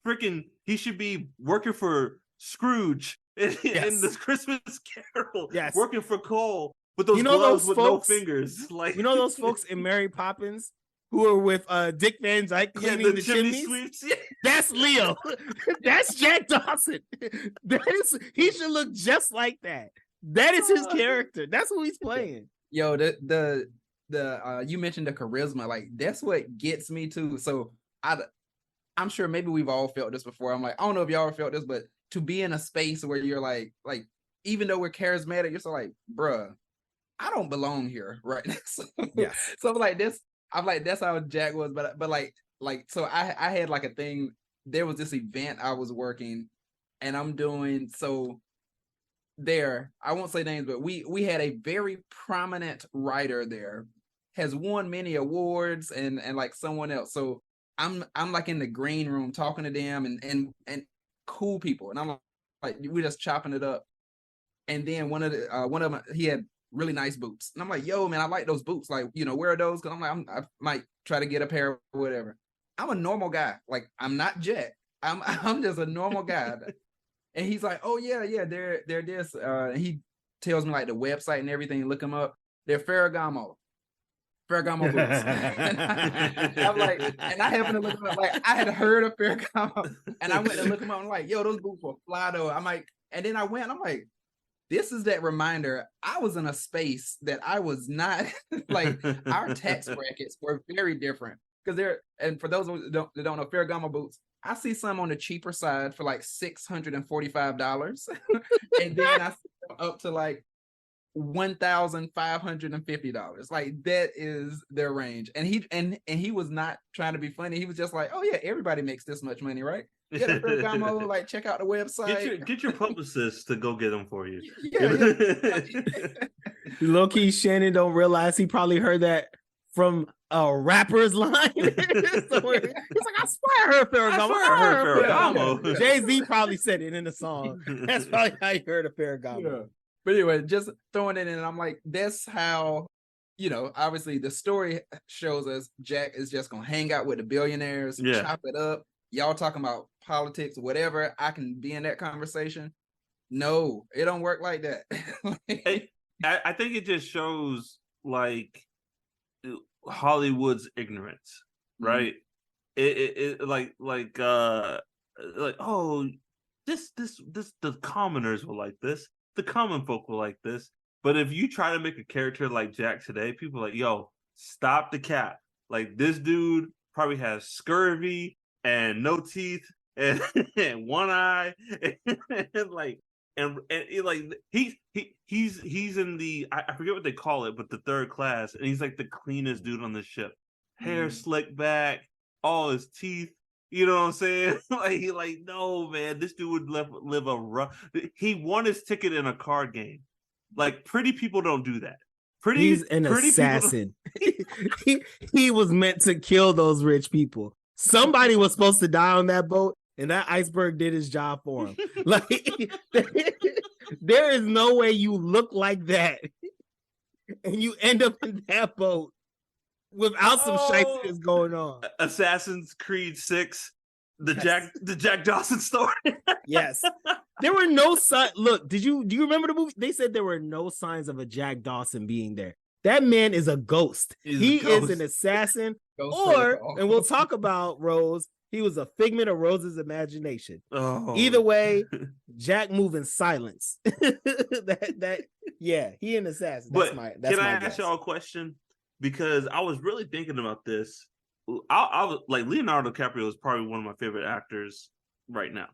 Freaking, he should be working for Scrooge in this Christmas Carol. Yes, working for Cole with those gloves with folks, no fingers. Like, you know those folks in Mary Poppins who are with Dick Van Dyke cleaning the chimney sweeps? That's Leo. That's Jack Dawson. He should look just like that. That is his character. That's who he's playing. Yo, the you mentioned the charisma. Like, that's what gets me too. So I'm sure maybe we've all felt this before. I'm like, I don't know if y'all ever felt this, but to be in a space where you're like even though we're charismatic, you're so like, bruh, I don't belong here right now. So I'm like, that's how Jack was, but like so I had like a thing. There was this event I was working, and I'm doing so. There, I won't say names, but we had a very prominent writer there, has won many awards, and like someone else. So I'm like in the green room talking to them and cool people, and I'm like we're just chopping it up. And then one of them, he had really nice boots, and I'm like, yo, man, I like those boots. Like, you know, where are those? Because I'm like, I might try to get a pair or whatever. I'm a normal guy. Like, I'm not Jack. I'm just a normal guy. And he's like, oh yeah, they're this. He tells me like the website and everything. Look them up. They're Ferragamo boots. And I'm like, and I happened to look them up. Like, I had heard of Ferragamo, and I went to look them up. I'm like, yo, those boots were fly though. I'm like, and then I went. I'm like, this is that reminder. I was in a space that I was not. Like, our tax brackets were very different because and for those that don't know, Ferragamo boots, I see some on the cheaper side for like $645, and then I see them up to like $1,550. Like, that is their range. And he was not trying to be funny. He was just like, oh yeah, everybody makes this much money, right? Get a Ferragamo, like, check out the website. Get your publicist to go get them for you. Yeah. Low key, Shannon don't realize he probably heard that from a rapper's line. So he's like, I swear I heard Ferragamo. Jay-Z probably said it in the song. That's probably how he heard of Ferragamo. Yeah. But anyway, just throwing it in, and I'm like, that's how, you know, obviously the story shows us Jack is just gonna hang out with the billionaires, chop it up. Y'all talking about politics, whatever. I can be in that conversation. No, it don't work like that. I think it just shows, like, Hollywood's ignorance, right? It like oh, this the commoners will like this, the common folk will like this. But if you try to make a character like Jack today, people are like, yo, stop the cap. Like, this dude probably has scurvy and no teeth and, and one eye and like he's in the I forget what they call it, but the third class, and he's like the cleanest dude on the ship. Hair slicked back, all his teeth. You know what I'm saying? like no, man, this dude would live a rough. He won his ticket in a card game. Like, pretty people don't do that. He's an assassin. he was meant to kill those rich people. Somebody was supposed to die on that boat, and that iceberg did his job for him. Like, there is no way you look like that and you end up in that boat without some shit going on. Assassin's Creed 6, the Jack Dawson story. Yes. There were no signs. Look, do you remember the movie? They said there were no signs of a Jack Dawson being there. That man is a ghost. He is an assassin. And we'll talk about Rose. He was a figment of Rose's imagination. Oh. Either way, Jack move in silence. He an assassin. That's my ask y'all a question? Because I was really thinking about this. I was like, Leonardo DiCaprio is probably one of my favorite actors right now.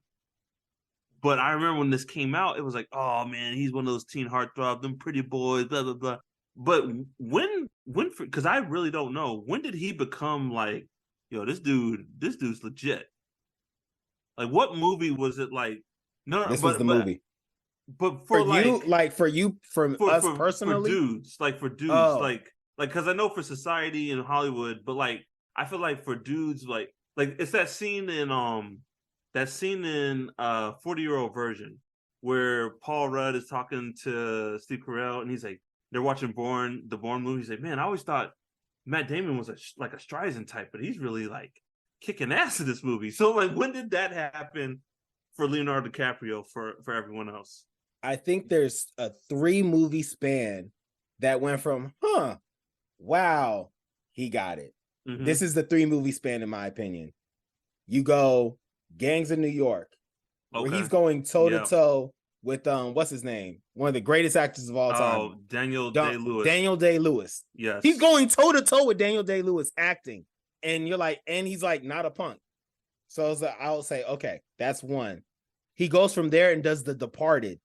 But I remember when this came out, it was like, oh man, he's one of those teen heartthrob, them pretty boys, blah blah blah. But when because I really don't know, when did he become like, yo, this dude's legit? Like, what movie was it? Like, no, this was the movie. But for us personally, for dudes, like because I know for society in Hollywood, but like I feel like for dudes, like it's that scene in 40-Year-Old Virgin where Paul Rudd is talking to Steve Carell, and he's like, they're watching the Bourne movie. He's like, man, I always thought Matt Damon was like a Streisand type, but he's really like kicking ass in this movie. So like, when did that happen for Leonardo DiCaprio for everyone else? I think there's a 3-movie span that went from, wow, he got it. Mm-hmm. This is the 3-movie span, in my opinion. You go Gangs of New York, where he's going toe to toe with what's his name? One of the greatest actors of all time. Oh, Daniel Day-Lewis. Daniel Day-Lewis. Yes. He's going toe to toe with Daniel Day-Lewis acting. And you're like, and he's like not a punk. So I'll say, okay, that's one. He goes from there and does The Departed.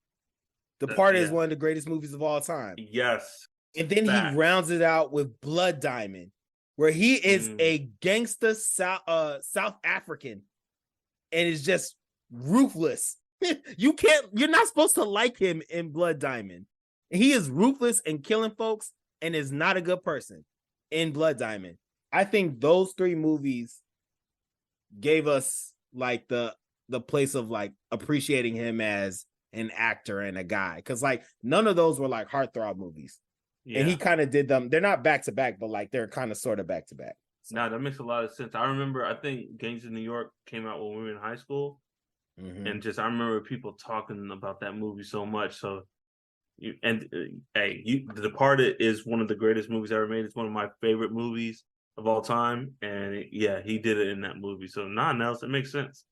Departed is one of the greatest movies of all time. Yes. And then he rounds it out with Blood Diamond, where he is a gangster South African and is just ruthless. You're not supposed to like him in Blood Diamond. He is ruthless and killing folks and is not a good person in Blood Diamond. I think those 3 movies gave us like the place of like appreciating him as an actor and a guy. Because like none of those were like heartthrob movies. Yeah. And he kind of did them. They're not back to back, but like they're kind of sort of back to back. No, that makes a lot of sense. I think Gangs of New York came out when we were in high school. Mm-hmm. And I remember people talking about that movie so much. So, The Departed is one of the greatest movies ever made. It's one of my favorite movies of all time. And he did it in that movie. So, Nels, it makes sense.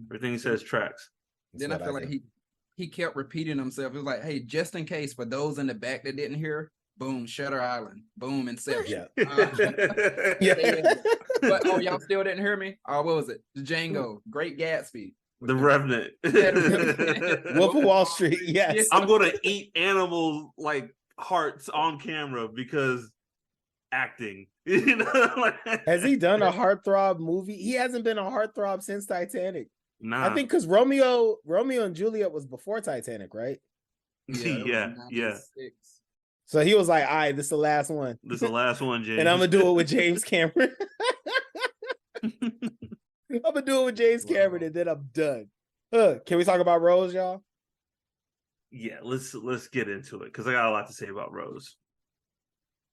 Everything he says tracks. Then I feel like he kept repeating himself. It was like, hey, just in case for those in the back that didn't hear, boom, Shutter Island, boom, Inception. Yeah. But y'all still didn't hear me? What was it? Django, Great Gatsby. The Revenant. Wolf of Wall Street, yes. I'm going to eat animal like hearts on camera because acting. Has he done a heartthrob movie? He hasn't been a heartthrob since Titanic. Nah. I think because Romeo and Juliet was before Titanic, right? Yeah. So he was like, all right, this is the last one. This is the last one, James. And I'm going to do it with James Cameron. I'm going to do it with James Cameron, and then I'm done. Can we talk about Rose, y'all? Yeah, let's get into it, because I got a lot to say about Rose.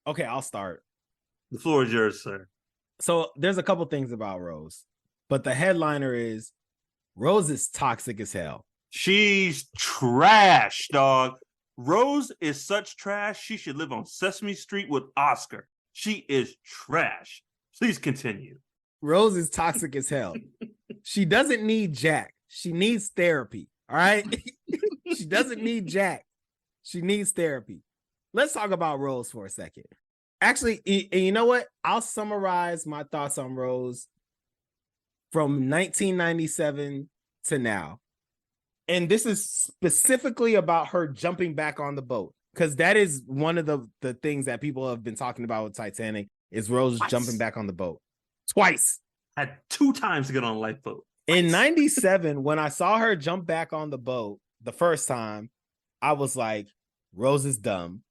Okay, I'll start. The floor is yours, sir. So there's a couple things about Rose, but the headliner is Rose is toxic as hell. She's trash, dog. Rose is such trash, she should live on Sesame Street with Oscar. She is trash. Please continue. Rose is toxic as hell. She doesn't need Jack. She needs therapy. All right. She doesn't need Jack. She needs therapy. Let's talk about Rose for a second. Actually, and you know what? I'll summarize my thoughts on Rose from 1997 to now. And this is specifically about her jumping back on the boat, because that is one of the things that people have been talking about with Titanic is Rose jumping back on the boat. Twice. Had 2 times to get on a lifeboat. In 97, when I saw her jump back on the boat the first time, I was like, Rose is dumb.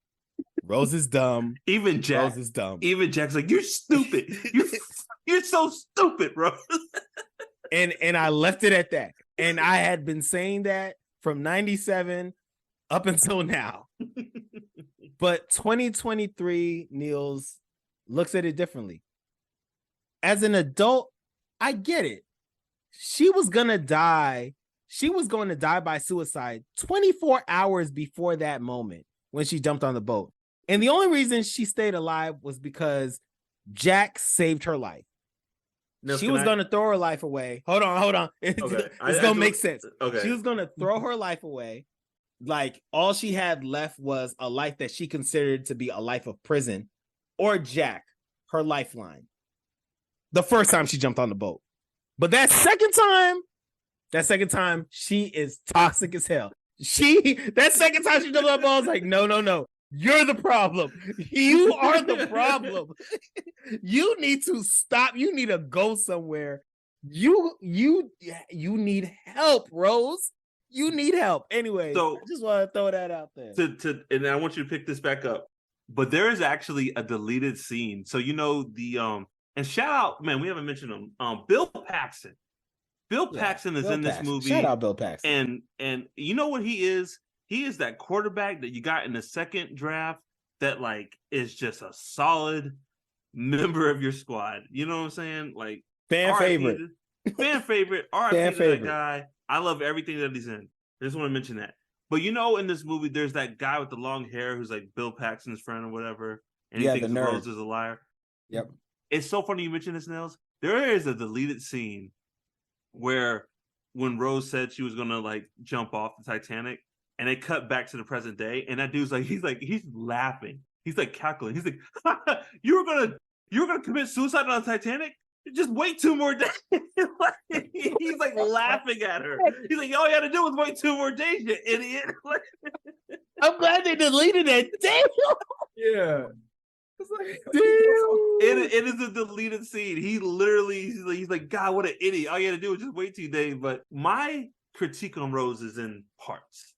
Rose is dumb. Even Jack. Rose is dumb. Even Jack's like, you're stupid. You're so stupid, Rose. And I left it at that. And I had been saying that from 97 up until now. But 2023, Niels looks at it differently. As an adult, I get it. She was going to die. She was going to die by suicide 24 hours before that moment when she jumped on the boat. And the only reason she stayed alive was because Jack saved her life. No, she was going to throw her life away. Hold on. It's going to make sense. Okay. She was going to throw her life away. Like, all she had left was a life that she considered to be a life of prison, or Jack, her lifeline. The first time she jumped on the boat. But that second time, she is toxic as hell. That second time she jumped on the boat, I was like, no. You're the problem. You are the problem. You need to stop. You need to go somewhere. You need help, Rose. You need help. Anyway, so I just want to throw that out there. And I want you to pick this back up. But there is actually a deleted scene. So and shout out, man, we haven't mentioned him. Bill Paxton. Bill Paxton is in this movie. Shout out Bill Paxton. And you know what he is? He is that quarterback that you got in the second draft that like is just a solid member of your squad. You know what I'm saying? Like fan favorite. Fan favorite. RIP to that guy. I love everything that he's in. I just want to mention that. But in this movie, there's that guy with the long hair who's like Bill Paxton's friend or whatever. And he thinks Rose is a liar. Yep. It's so funny you mention this, Nels. There is a deleted scene where when Rose said she was gonna like jump off the Titanic, and they cut back to the present day, and that dude's like, he's laughing. He's like calculating. He's like, you were gonna commit suicide on the Titanic? Just wait 2 more days. He's like laughing at her. He's like, all you had to do was wait 2 more days, you idiot. I'm glad they deleted it. Damn. Yeah. It is a deleted scene. He literally, he's like, God, what an idiot. All you had to do was just wait 2 days. But my critique on Rose is in parts.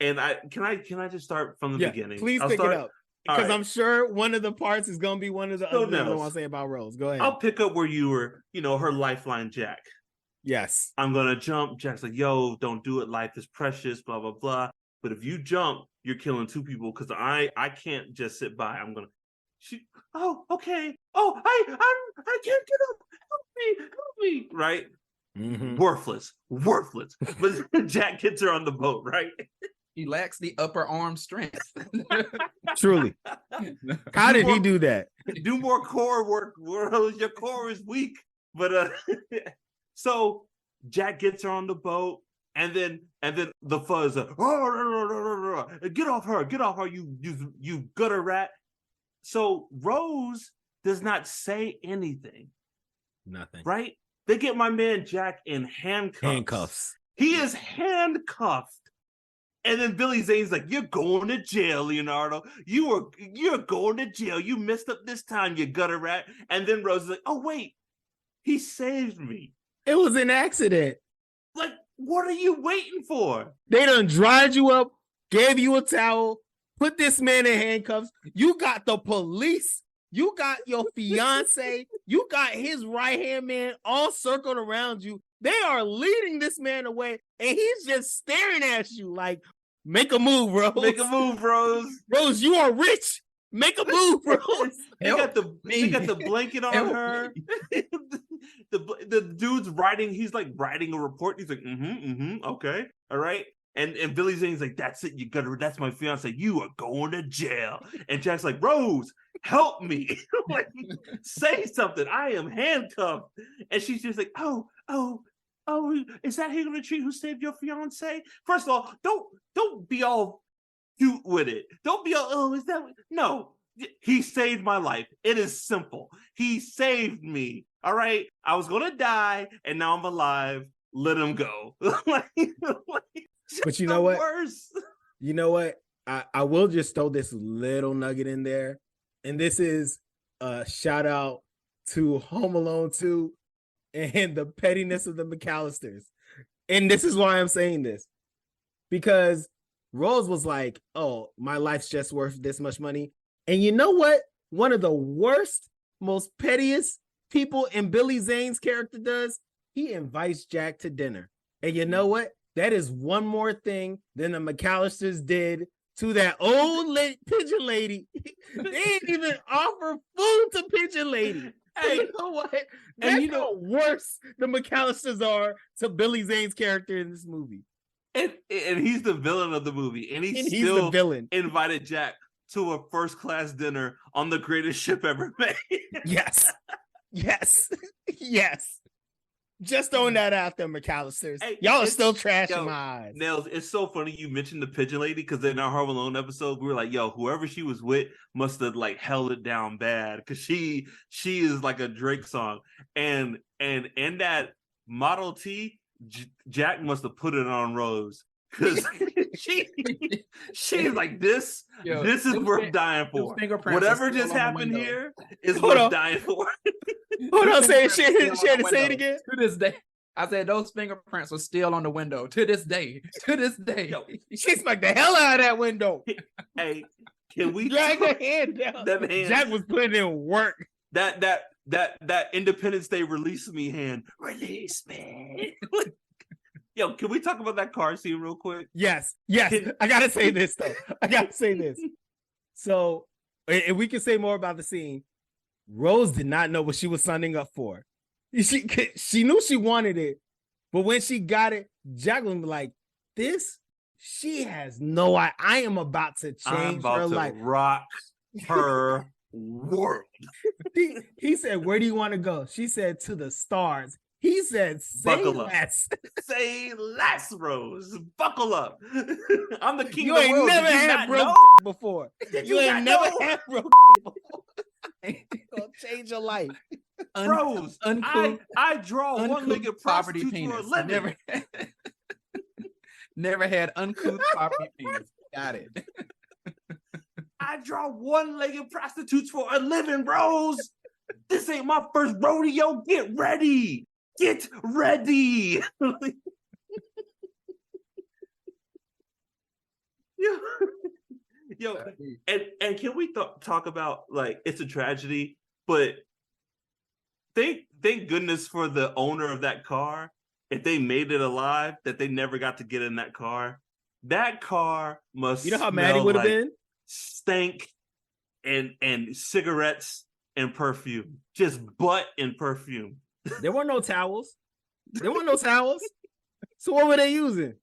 And can I just start from the beginning? Please pick it up. Because I'm sure one of the parts is going to be one of the other things I want to say about Rose. Go ahead. I'll pick up where you were, her lifeline, Jack. Yes. I'm going to jump. Jack's like, yo, don't do it. Life is precious, blah, blah, blah. But if you jump, you're killing 2 people because I can't just sit by. I'm going to. Okay. Oh, I can't get up. Help me. Right? Mm-hmm. Worthless. But Jack gets her on the boat, right? He lacks the upper arm strength. Truly. How did he do that? Do more core work. Your core is weak. But so Jack gets her on the boat, and then the fuzz, get off her, you gutter rat. So Rose does not say anything. Nothing. Right? They get my man Jack in handcuffs. He is handcuffed. And then Billy Zane's like, you're going to jail, Leonardo. You're going to jail. You messed up this time, you gutter rat. And then Rose is like, oh, wait. He saved me. It was an accident. Like, what are you waiting for? They done dried you up, gave you a towel, put this man in handcuffs. You got the police. You got your fiance. You got his right-hand man all circled around you. They are leading this man away, and he's just staring at you like, make a move, Rose. Make a move, Rose. Rose, you are rich. Make a move, Rose. They got the blanket on her. the dude's writing, he's like writing a report. He's like, okay, all right. And Billy Zane's like, that's it, that's my fiance. You are going to jail. And Jack's like, Rose, help me. Like, say something. I am handcuffed. And she's just like, oh, is that Higurashi who saved your fiance? First of all, don't be all cute with it. Don't be all, oh, is that? No, he saved my life. It is simple. He saved me. All right. I was going to die and now I'm alive. Let him go. But you know what? Worst. You know what? I will just throw this little nugget in there. And this is a shout out to Home Alone 2 and the pettiness of the McAllisters. And this is why I'm saying this. Because Rose was like, oh, my life's just worth this much money. And you know what? One of the worst, most pettiest people in Billy Zane's character does? He invites Jack to dinner. And you know what? That is one more thing than the McAllisters did to that old pigeon lady. They didn't even offer food to pigeon lady. Hey, you know what? That's and how worse the McAllisters are to Billy Zane's character in this movie. And he's the villain of the movie. And he's still the villain. Invited Jack to a first-class dinner on the greatest ship ever made. Yes. Just throwing that out there, McAllisters. Hey, y'all are still trash in my eyes. Nails, it's so funny you mentioned the pigeon lady because in our Home Alone episode, we were like, yo, whoever she was with must have like held it down bad because she is like a Drake song. And in that Model T, Jack must have put it on Rose because she's like, this is worth dying for. Whatever just happened here is worth dying for. Hold on, say it. She had to say it again. To this day, I said those fingerprints were still on the window. To this day. Yo, she smacked the hell out of that window. Hey, can we drag the hand down? That hand. Jack was putting in work. That Independence Day release me hand. Release me. Yo, can we talk about that car scene real quick? Yes. I gotta say this though. So, and we can say more about the scene. Rose did not know what she was signing up for. She knew she wanted it, but when she got it, Jack was like, "This, she has no idea. I am about to change her life, rock her world." He said, "Where do you want to go?" She said, "To the stars." He said, "Say less." Say less, Rose. Buckle up. I'm the king you of the world. You ain't never had broke before. You ain't never had broke before. Gonna change your life. Rose, I draw one-legged prostitutes for a living. Never had uncouth poverty penis. Got it. I draw one-legged prostitutes for a living, Rose. This ain't my first rodeo. Get ready. Yo, and can we talk about like it's a tragedy, but thank goodness for the owner of that car. If they made it alive, that they never got to get in that car. That car must. You know how mad he would have been? Stank and cigarettes and perfume, just butt and perfume. There were no towels. So what were they using?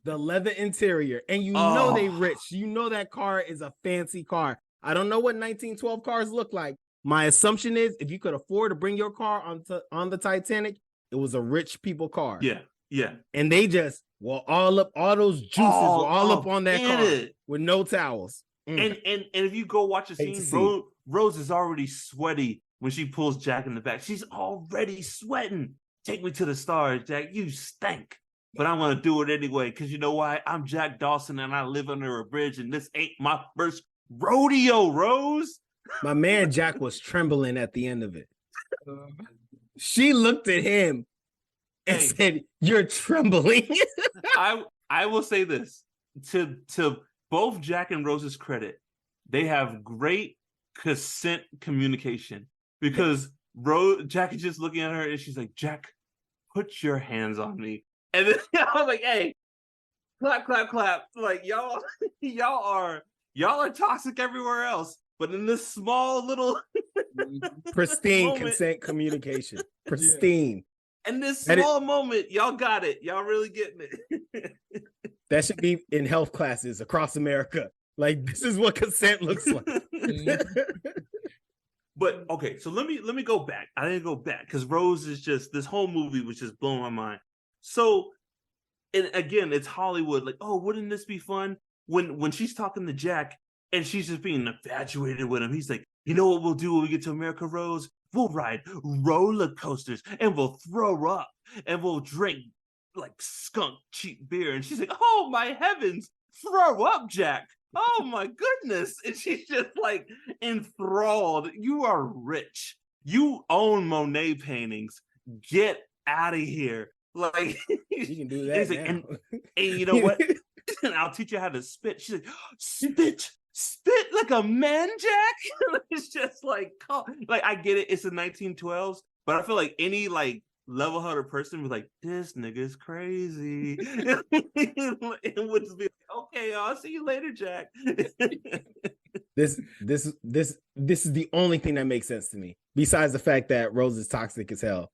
The leather interior. And you know they rich. You know that car is a fancy car. I don't know what 1912 cars look like. My assumption is if you could afford to bring your car on the Titanic, it was a rich people car. Yeah. And they just were all those juices were all up on that car with no towels. And if you go watch the scene, Rose is already sweaty when she pulls Jack in the back. She's already sweating. Take me to the stars, Jack. You stink. But I'm going to do it anyway because you know why? I'm Jack Dawson and I live under a bridge and this ain't my first rodeo, Rose. My man Jack was trembling at the end of it. She looked at him and said, "You're trembling." I will say this. To both Jack and Rose's credit, they have great consent communication because Jack is just looking at her and she's like, "Jack, put your hands on me." And then I was like, "Hey, clap, clap, clap!" Like y'all are toxic everywhere else, but in this small little pristine consent communication, pristine. In this small moment, y'all got it. Y'all really getting it. That should be in health classes across America. Like, this is what consent looks like. But okay, so let me go back. I didn't go back because Rose is just, this whole movie was just blowing my mind. So, and again, it's Hollywood. Like, oh, wouldn't this be fun when she's talking to Jack and she's just being infatuated with him? He's like, you know what we'll do when we get to America, Rose? We'll ride roller coasters and we'll throw up and we'll drink like skunk cheap beer. And she's like, oh my heavens, throw up, Jack. Oh my goodness. And she's just like enthralled. You are rich. You own Monet paintings. Get out of here. Like, you can do that. Like, and you know what? And I'll teach you how to spit. She's like, spit like a man, Jack. It's just like I get it. It's the 1912s, but I feel like any like level-headed person was like, this nigga's crazy. And would just be like, okay, I'll see you later, Jack. This is the only thing that makes sense to me. Besides the fact that Rose is toxic as hell.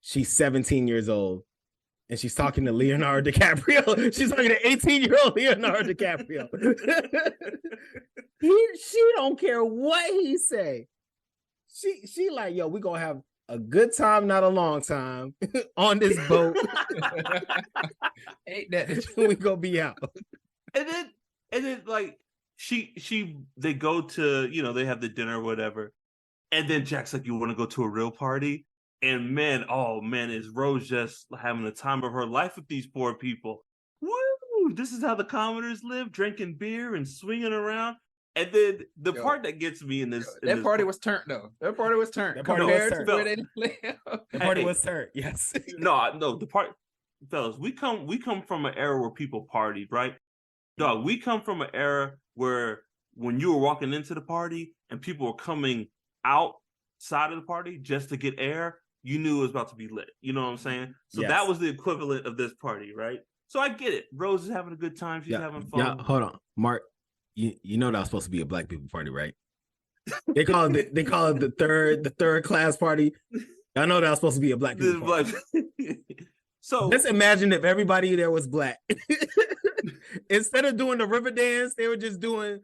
She's 17 years old and she's talking to Leonardo DiCaprio. She's talking to 18-year-old Leonardo DiCaprio. She don't care what he say. She like, yo, we gonna have a good time, not a long time, on this boat. Ain't that we gonna be out. And then like they go to, you know, they have the dinner or whatever. And then Jack's like, you want to go to a real party? And man, oh man, is Rose just having the time of her life with these poor people. Woo! This is how the commoners live, drinking beer and swinging around. And then the part that gets me in this... That party was turned, though. That party was turned. That party was turned. Where they live. The party was turned, yes. No, the part... Fellas, we come from an era where people partied, right? Dog, we come from an era where when you were walking into the party and people were coming outside of the party just to get air, you knew it was about to be lit. You know what I'm saying? So yes. That was the equivalent of this party, right? So I get it. Rose is having a good time. She's having fun. Yeah, hold on. Mark, you know that was supposed to be a black people party, right? They call it the third class party. I know that was supposed to be a black people party. So let's imagine if everybody there was black. Instead of doing the river dance, they were just doing,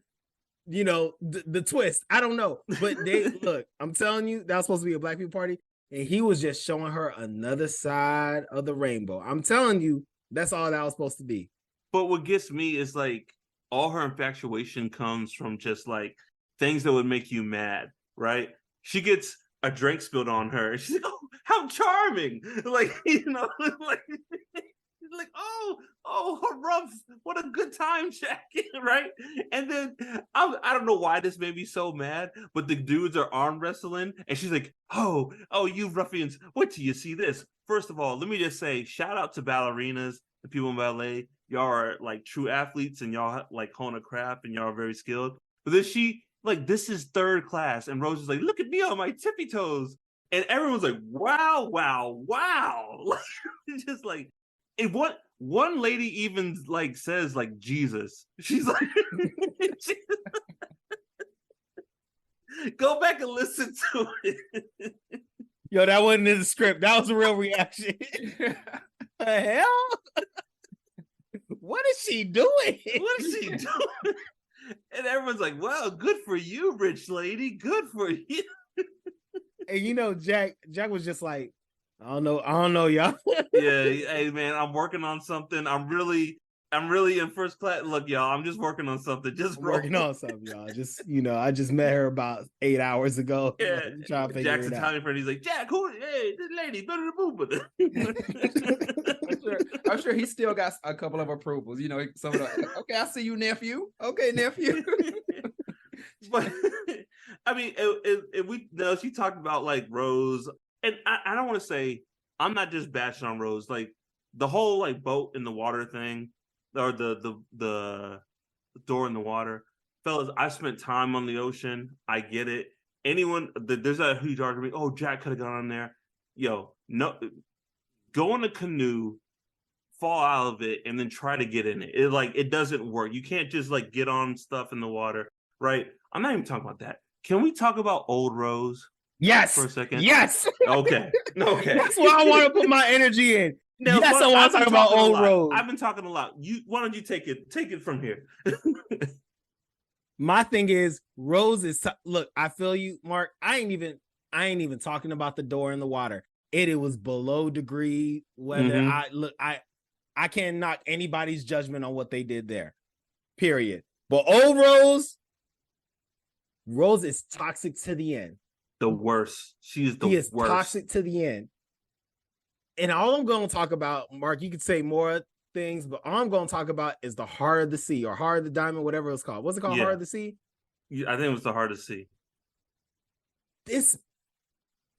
you know, the twist. I don't know. But they look, I'm telling you, that was supposed to be a black people party. And he was just showing her another side of the rainbow. I'm telling you, that's all that was supposed to be. But what gets me is like all her infatuation comes from just like things that would make you mad, right? She gets a drink spilled on her. She's like, oh, how charming. Like, you know, like, oh, harumph, what a good time, Jack, right? And then I don't know why this made me so mad, but the dudes are arm wrestling, and she's like, oh, you ruffians, wait till you see this. First of all, let me just say, shout out to ballerinas, the people in ballet. Y'all are like true athletes, and y'all like hone a craft, and y'all are very skilled. But then she, like, this is third class, and Rose is like, look at me on my tippy toes. And everyone's like, wow. Like, just like, and what one lady even like says like Jesus. She's like, go back and listen to it. Yo, that wasn't in the script. That was a real reaction. The hell? What is she doing? What is she doing? And everyone's like, well, good for you, rich lady. Good for you. And you know, Jack was just like, I don't know, y'all. Yeah, hey man, I'm working on something. I'm really in first class. Look, y'all, I'm just working on something. Working on something, y'all. Just, you know, I just met her about 8 hours ago. Yeah, trying to figure Jack's it out. Italian friend. He's like, Jack, hey, this lady, better move with it. I'm sure he still got a couple of approvals. You know, some of the, okay, I see you, nephew. Okay, nephew. But I mean, she talked about like Rose. And I don't want to say, I'm not just bashing on Rose, like the whole like boat in the water thing, or the door in the water. Fellas, I spent time on the ocean. I get it. There's that huge argument, oh, Jack could have gone on there. Yo, no, go in a canoe, fall out of it, and then try to get in it. It doesn't work. You can't just like get on stuff in the water, right? I'm not even talking about that. Can we talk about old Rose? Yes. For a second. Yes. Okay. That's what I want to put my energy in. Now, yes, I want to talk about old Rose. I've been talking a lot. Why don't you take it from here? My thing is, Rose is look. I feel you, Mark. I ain't even talking about the door in the water. It was below degree weather. I can't knock anybody's judgment on what they did there. Period. But old Rose is toxic to the end. The worst. She is the worst. Toxic to the end. And all I'm going to talk about, Mark, you could say more things, but all I'm going to talk about is the Heart of the Sea or Heart of the Diamond, whatever it's called. What's it called? Heart of the Sea? I think it was the Heart of the Sea. This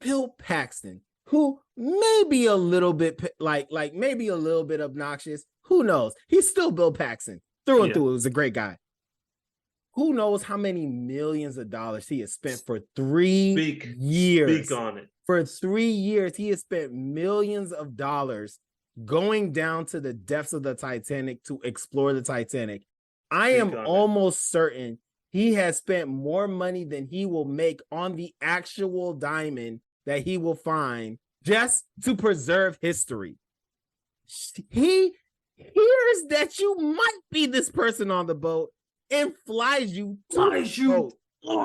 Bill Paxton, who may be a little bit like maybe a little bit obnoxious. Who knows? He's still Bill Paxton through and through. He was a great guy. Who knows how many millions of dollars he has spent for 3 years? Speak on it. For 3 years, he has spent millions of dollars going down to the depths of the Titanic to explore the Titanic. I am almost certain he has spent more money than he will make on the actual diamond that he will find just to preserve history. He hears that you might be this person on the boat and flies you on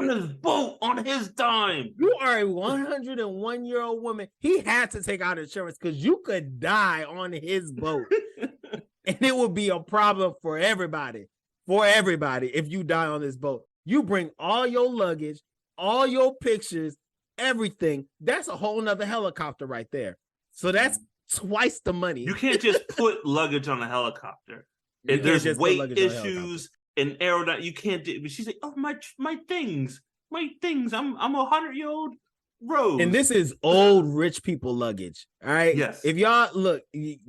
his boat on his dime. You are a 101-year-old woman. He had to take out insurance because you could die on his boat. And it would be a problem for everybody. If you die on this boat. You bring all your luggage, all your pictures, everything. That's a whole nother helicopter right there. So that's twice the money. You can't just put luggage on a helicopter. There's weight issues and aerodynamics. You can't do. But she's like, oh, my things. I'm a 100-year-old Rose. And this is old rich people luggage. All right. Yes. If y'all look,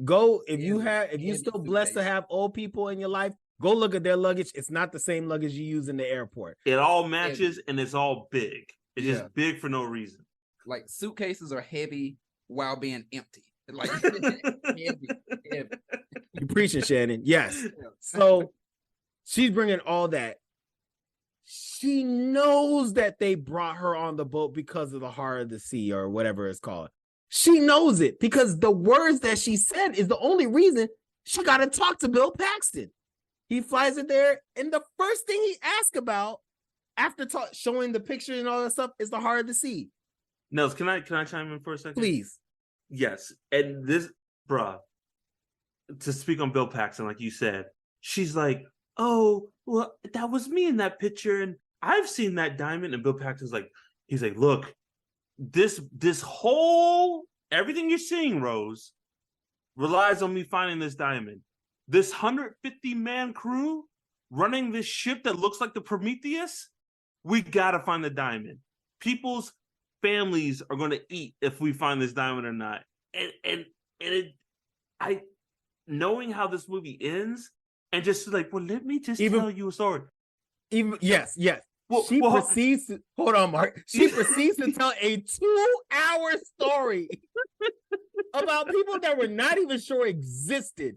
go. If you're still blessed to have old people in your life, go look at their luggage. It's not the same luggage you use in the airport. It all matches and it's all big. It's just big for no reason. Like suitcases are heavy while being empty. Like heavy. You preaching, Shannon. Yes. So she's bringing all that. She knows that they brought her on the boat because of the Heart of the Sea or whatever it's called. She knows it because the words that she said is the only reason she got to talk to Bill Paxton. He flies it there, and the first thing he asks about after showing the picture and all that stuff is the Heart of the Sea. Nels, can I chime in for a second? Please. Yes, and this, bruh, to speak on Bill Paxton, like you said, she's like, oh, well, that was me in that picture, and I've seen that diamond. And Bill Paxton's like, he's like, look, this whole, everything you're seeing, Rose, relies on me finding this diamond. This 150-man crew running this ship that looks like the Prometheus, we gotta find the diamond. People's families are going to eat if we find this diamond or not. I knowing how this movie ends, and just like, well, let me just tell you a story. Yes. Proceeds to, hold on, Mark. She proceeds to tell a 2-hour story about people that we're not even sure existed.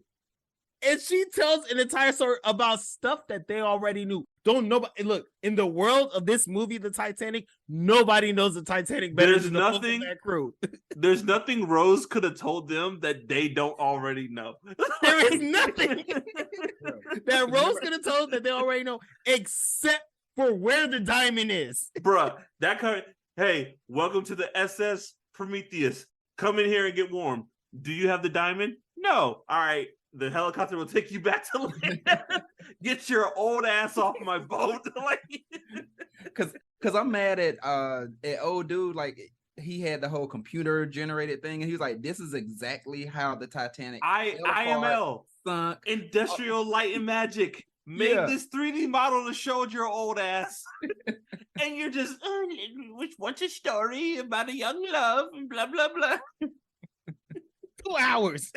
And she tells an entire story about stuff that they already knew. Look, in the world of this movie, The Titanic, nobody knows the Titanic better than the folks in that crew. There's nothing Rose could have told them that they don't already know. There is nothing that Rose could have told that they already know, except for where the diamond is. Bruh, hey, welcome to the SS Prometheus. Come in here and get warm. Do you have the diamond? No. All right. The helicopter will take you back to land. Get your old ass off my boat. Cause I'm mad at old dude. Like, he had the whole computer generated thing, and he was like, "This is exactly how the Titanic IML sunk. Industrial Light and Magic made this 3D model to show your old ass." And you're just, what's a story about a young love and blah blah blah. 2 hours.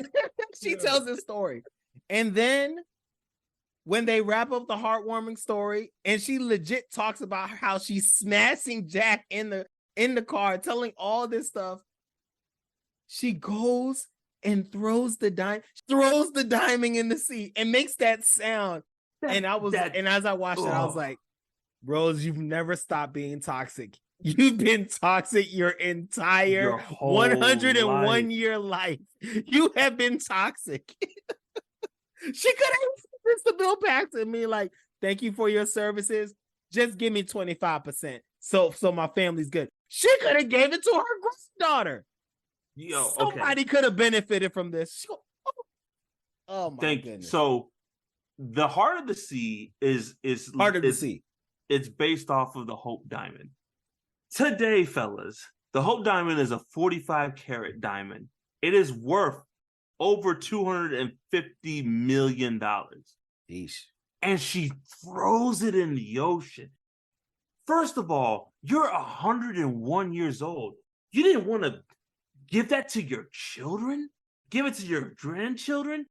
She tells this story. And then when they wrap up the heartwarming story, and she legit talks about how she's smashing Jack in the car, telling all this stuff, she goes and throws the diamond in the sea and makes that sound. And as I watched it, I was like, Rose, you've never stopped being toxic. You've been toxic your entire 101-year life. You have been toxic. She could have said this to Bill Paxton, me like, thank you for your services. just give me 25%. So my family's good. She could have gave it to her granddaughter. Yo, Somebody could have benefited from this. She go, oh my goodness. So the Heart of the Sea is Heart of the Sea. It's based off of the Hope Diamond. Today, fellas, the Hope Diamond is a 45 karat diamond. It is worth over $250 million. Yeesh. And she throws it in the ocean. First of all, you're 101 years old. You didn't want to give that to your children? Give it to your grandchildren?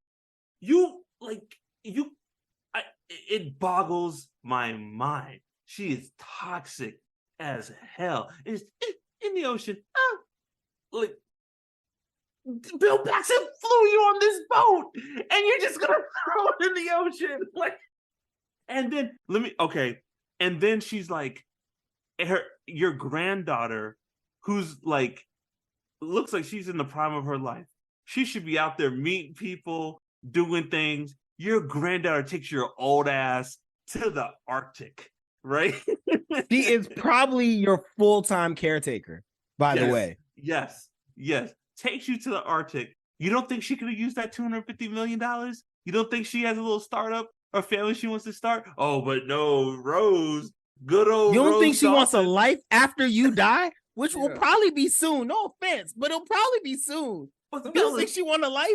It boggles my mind. She is toxic as hell. It's in the ocean. Like, Bill Paxton flew you on this boat, and you're just gonna throw it in the ocean. Like, and then she's like, your granddaughter, who's like, looks like she's in the prime of her life. She should be out there meeting people, doing things. Your granddaughter takes your old ass to the Arctic, right? She is probably your full-time caretaker, by the way. Yes. Takes you to the Arctic. You don't think she could have used that $250 million? You don't think she has a little startup or family she wants to start? Oh, but no, Rose, good old You don't Rose think she Dawson. wants a life after you die? Which will probably be soon. No offense, but it'll probably be soon. You don't think she want a life?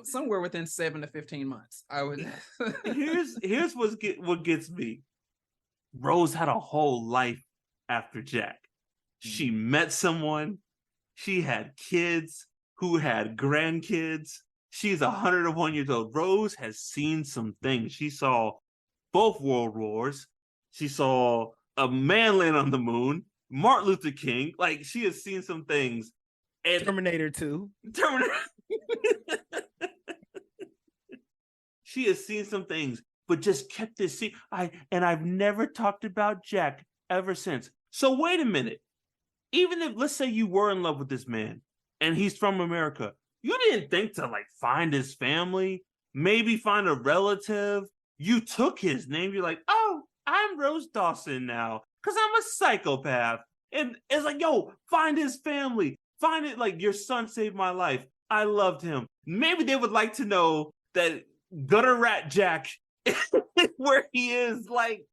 Somewhere within 7 to 15 months. I would. Here's what gets me. Rose had a whole life after Jack. She met someone. She had kids who had grandkids. She's 101 years old. Rose has seen some things. She saw both world wars. She saw a man land on the moon. Martin Luther King. Like, she has seen some things. And Terminator 2. She has seen some things, but just kept this secret. I've never talked about Jack ever since. So wait a minute. Even if, let's say, you were in love with this man and he's from America, you didn't think to like find his family, maybe find a relative. You took his name. You're like, oh, I'm Rose Dawson now because I'm a psychopath. And it's like, yo, find his family. Find it. Like, your son saved my life. I loved him. Maybe they would like to know that Gutter Rat Jack, where he is. Like,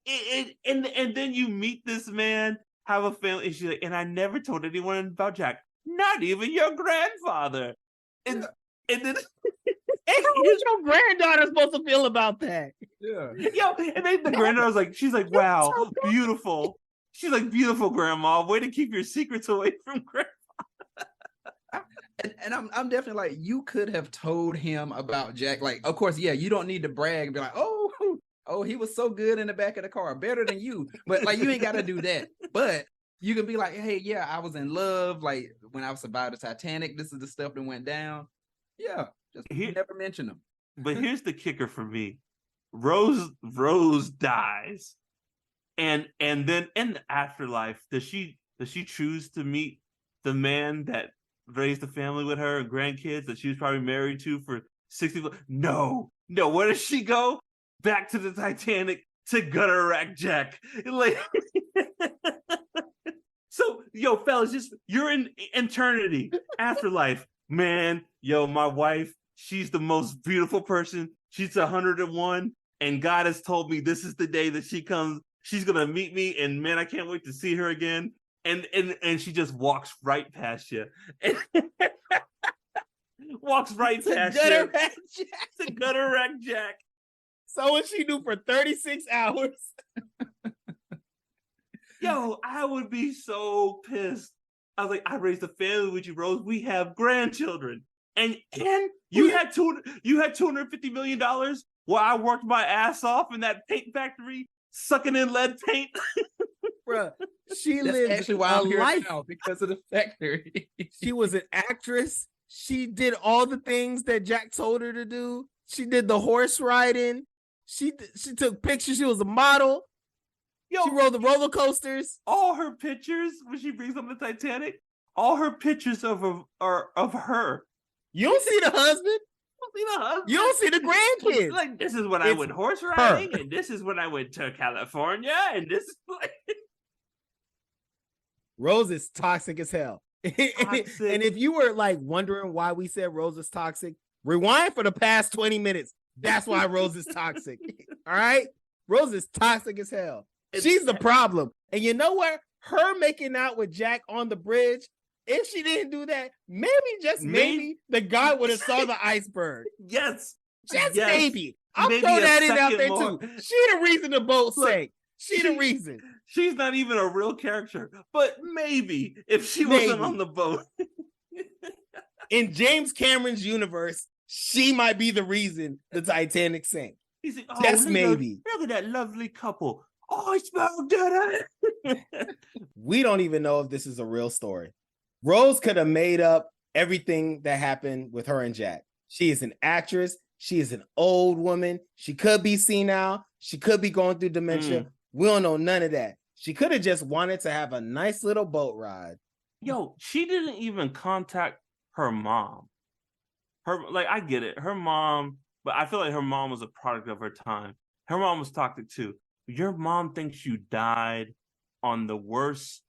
and then you meet this man, have a family, and she's like, and I never told anyone about Jack, not even your grandfather. And then What's your granddaughter supposed to feel about that? Yeah. Yo, and then the granddaughter's like, she's like, wow, beautiful. She's like, beautiful, grandma. Way to keep your secrets away from grandma. And I'm definitely like, you could have told him about Jack. Like, of course, yeah, you don't need to brag and be like, oh, he was so good in the back of the car, better than you. But like, you ain't got to do that. But you can be like, hey, yeah, I was in love. Like, when I was about the Titanic, this is the stuff that went down. Yeah, just never mention them. But here's the kicker for me: Rose dies, and then in the afterlife, does she choose to meet the man that raised a family with her and grandkids that she was probably married to for 60? No. Where does she go? Back to the Titanic to Gutter Rat Jack. Like, so, yo, fellas, you're in eternity, afterlife, man. Yo, my wife, she's the most beautiful person. She's 101, and God has told me this is the day that she comes. She's gonna meet me, and man, I can't wait to see her again. And she just walks right past you. Walks right past you. To Gutter Rat Jack. So what she do for 36 hours? Yo, I would be so pissed. I was like, I raised a family with you, Rose. We have grandchildren. And you had $250 million while I worked my ass off in that paint factory, sucking in lead paint. Bruh, She that's lived actually why I'm here now, because of the factory. She was an actress. She did all the things that Jack told her to do. She did the horse riding. She took pictures. She was a model. Yo, she rode the roller coasters. All her pictures when she brings on the Titanic, all her pictures are of her. You don't see the husband? You don't see the grandkids. Like, this is when I went horse riding, and this is when I went to California, and this is like Rose is toxic as hell. Toxic. And if you were like wondering why we said Rose is toxic, rewind for the past 20 minutes. That's why Rose is toxic. All right? Rose is toxic as hell. She's the problem. And you know what? Her making out with Jack on the bridge, if she didn't do that, maybe, just maybe, the guy would have saw the iceberg. Yes. Just yes. maybe. I'll Maybe throw a that in out second there more. too. She the reason the boat sank. She the reason. She's not even a real character, but maybe if she wasn't on the boat. In James Cameron's universe, she might be the reason the Titanic sank. He's like, just maybe. Look at that lovely couple. Oh, I smell good. We don't even know if this is a real story. Rose could have made up everything that happened with her and Jack. She is an actress. She is an old woman. She could be senile. She could be going through dementia. We don't know none of that. She could have just wanted to have a nice little boat ride. Yo, she didn't even contact her mom. I get it. Her mom, but I feel like her mom was a product of her time. Her mom was toxic too. Your mom thinks you died on the worst,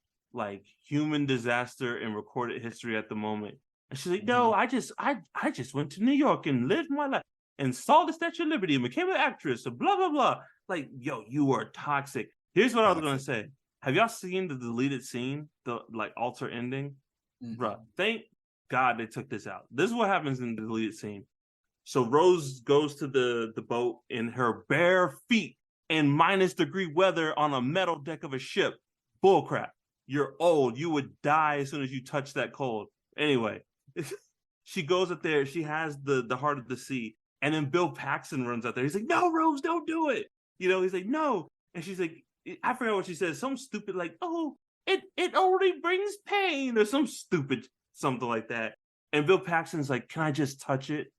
human disaster in recorded history at the moment. And she's like, no, I just went to New York and lived my life and saw the Statue of Liberty and became an actress and blah, blah, blah. Like, yo, you are toxic. Here's what I was going to say. Have y'all seen the deleted scene, the alter ending? Bruh, thank God they took this out. This is what happens in the deleted scene. So Rose goes to the boat in her bare feet in -degree weather on a metal deck of a ship. Bullcrap. You're old. You would die as soon as you touch that cold. Anyway, she goes up there. She has the heart of the sea. And then Bill Paxton runs out there. He's like, no, Rose, don't do it. He's like, no. And she's like, I forgot what she says. Some stupid, oh, it already brings pain or some stupid something like that. And Bill Paxton's like, can I just touch it?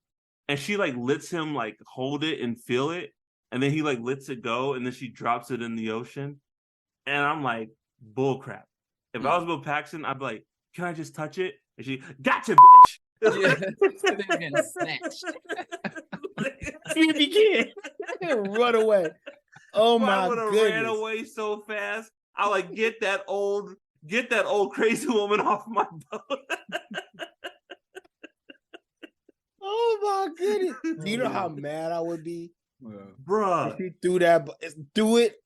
And she lets him hold it and feel it. And then he lets it go. And then she drops it in the ocean. And I'm like, bullcrap. If I was Bill Paxton, I'd be like, can I just touch it? And she, gotcha, bitch. Yeah, they're getting snatched. See if you can. Run away. Oh my I would have goodness. ran away so fast. I get that old crazy woman off my boat. Oh my goodness. Do you know how mad I would be? Bruh. If you threw that, do it.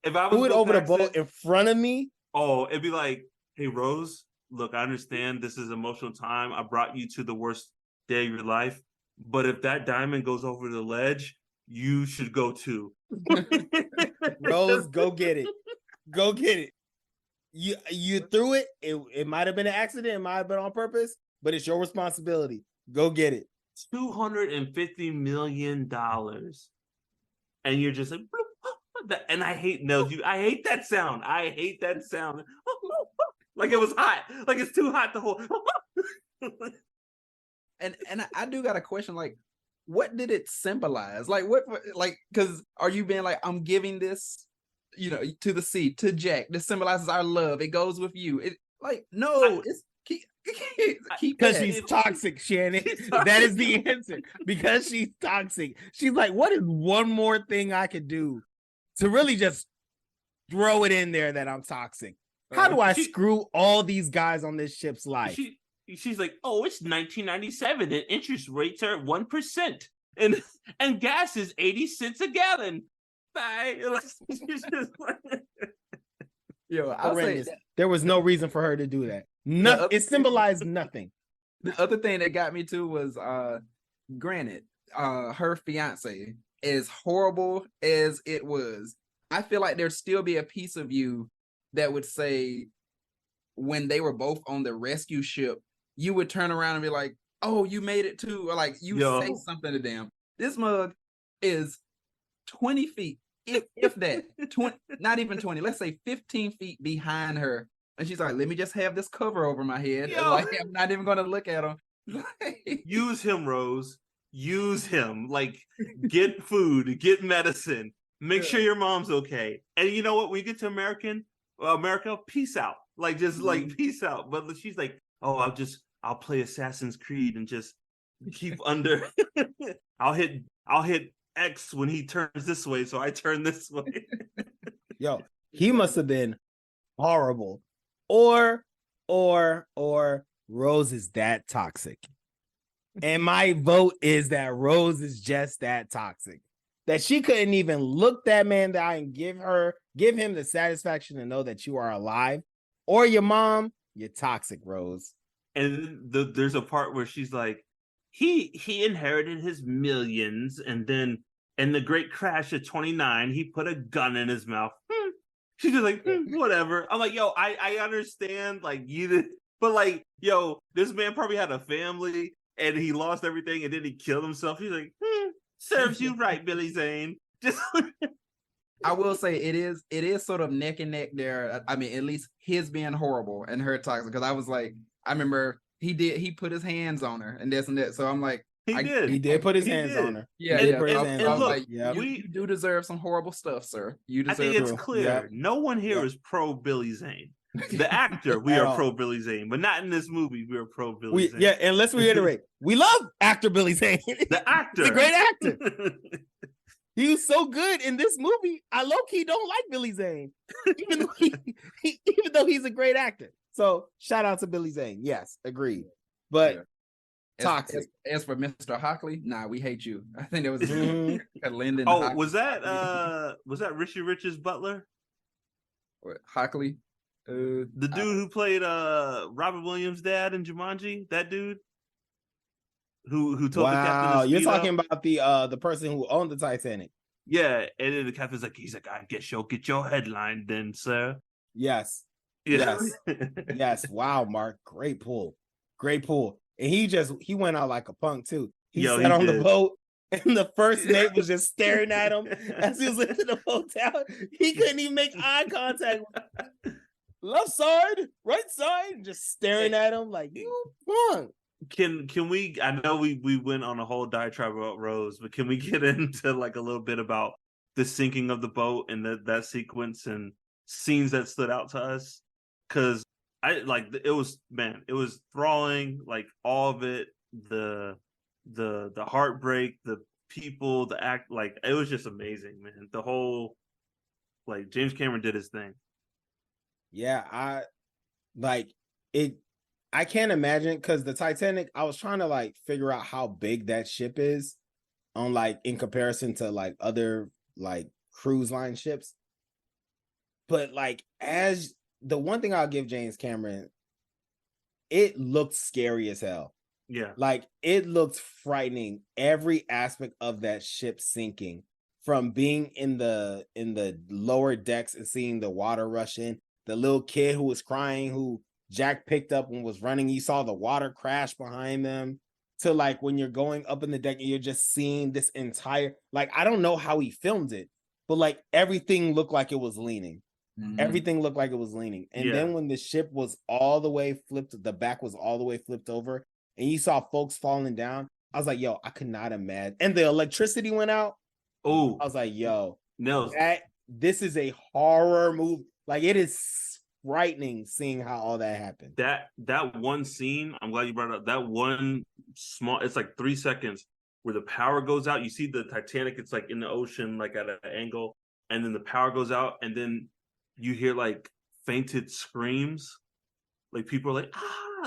If I was do it Bill over Paxton, the boat in front of me. Oh, it'd be like, hey, Rose, look, I understand this is emotional time. I brought you to the worst day of your life. But if that diamond goes over the ledge, you should go too. Rose, go get it. Go get it. You threw it. It might have been an accident. It might have been on purpose, but it's your responsibility. Go get it. $250 million. And you're just like, and I hate I hate that sound. I hate that sound. Like it was hot. Like it's too hot to hold. And I do got a question, what did it symbolize? Because are you being I'm giving this, to the sea, to Jack. This symbolizes our love. It goes with you. It's keep because she's toxic, Shannon. That is the answer. Because she's toxic. She's like, what is one more thing I could do to really just throw it in there that I'm toxic? How do I screw all these guys on this ship's life? She's like, oh, it's 1997 and interest rates are 1%. And gas is 80 cents a gallon. Bye. Yo, I'll say there was no reason for her to do that. No, it symbolized nothing. The other thing that got me too was granted, her fiance, as horrible as it was, I feel like there'd still be a piece of you that would say, when they were both on the rescue ship, you would turn around and be like, oh, you made it too. Or say something to them. This mug is 20 feet, if that, 20, not even 20, let's say 15 feet behind her. And she's like, let me just have this cover over my head. I'm not even going to look at him. Use him, Rose. Use him. Get food, get medicine. Make sure your mom's okay. And you know what? When you get to America, peace out. Peace out. But she's like, oh, I'll play Assassin's Creed and just keep under. I'll hit X when he turns this way, so I turn this way. Yo, he must have been horrible. Or Rose is that toxic. And my vote is that Rose is just that toxic. That she couldn't even look that man in the eye and give him the satisfaction to know that you are alive. Or your mom, you're toxic, Rose. And there's a part where she's like, he inherited his millions, and then in the great crash of 29, he put a gun in his mouth. She's just like, whatever. I'm like, yo, I understand, like, you did, but like, yo, this man probably had a family and he lost everything and then he killed himself. He's like, serves you right, Billy Zane. Just I will say it is sort of neck and neck there. I mean, at least his being horrible and her toxic. Because I was like, I remember he put his hands on her and this and that. So I'm like, he did put his hands on her. Yeah, and, yeah. And look, like, you do deserve some horrible stuff, sir. You deserve. I think it's clear. No one here is pro Billy Zane. The actor, we are pro Billy Zane, but not in this movie. We are pro Billy Zane. Yeah, and let's reiterate, we love actor Billy Zane. The actor, he's a great actor. He was so good in this movie. I low-key don't like Billy Zane, even though he's a great actor. So shout out to Billy Zane. Yes, agreed. But toxic. As for Mr. Hockley, nah, we hate you. I think it was Lyndon. Oh, Hockley. was that Richie Rich's butler? What, Hockley? The dude who played Robert Williams' dad in Jumanji, that dude who told the captain. You're talking about the person who owned the Titanic. Yeah, and then the captain's like, he's like, I guess you'll get your headline then, sir. Yes. Yeah. Yes. Wow, Mark, great pull. And he went out like a punk too. He sat on the boat, and the first mate was just staring at him as he was lifting the boat down. He couldn't even make eye contact. Left side, right side, just staring at him like, you punk. Can we? I know we went on a whole diatribe about Rose, but can we get into like a little bit about the sinking of the boat and that sequence and scenes that stood out to us? Because it was thralling, like all of it, the heartbreak, the people, the act, like it was just amazing, man. The whole, like, James Cameron did his thing. Yeah, I can't imagine, because the Titanic, I was trying to like figure out how big that ship is on, like, in comparison to like other like cruise line ships. But like, as the one thing I'll give James Cameron, it looked scary as hell. Yeah. Like, it looked frightening. Every aspect of that ship sinking, from being in the lower decks and seeing the water rush in, the little kid who was crying, who Jack picked up and was running, you saw the water crash behind them, to like when you're going up in the deck and you're just seeing this entire, like, I don't know how he filmed it, but like everything looked like it was leaning. Everything looked like it was leaning. And then when the ship was all the way flipped, the back was all the way flipped over, and you saw folks falling down, I was like, yo, I could not imagine. And the electricity went out. Oh, I was like, yo, no, this is a horror movie. Like, it is frightening seeing how all that happened. That one scene, I'm glad you brought it up. That one small, it's like 3 seconds where the power goes out. You see the Titanic, it's like in the ocean, like at an angle, and then the power goes out, and then you hear like fainted screams, like people are like,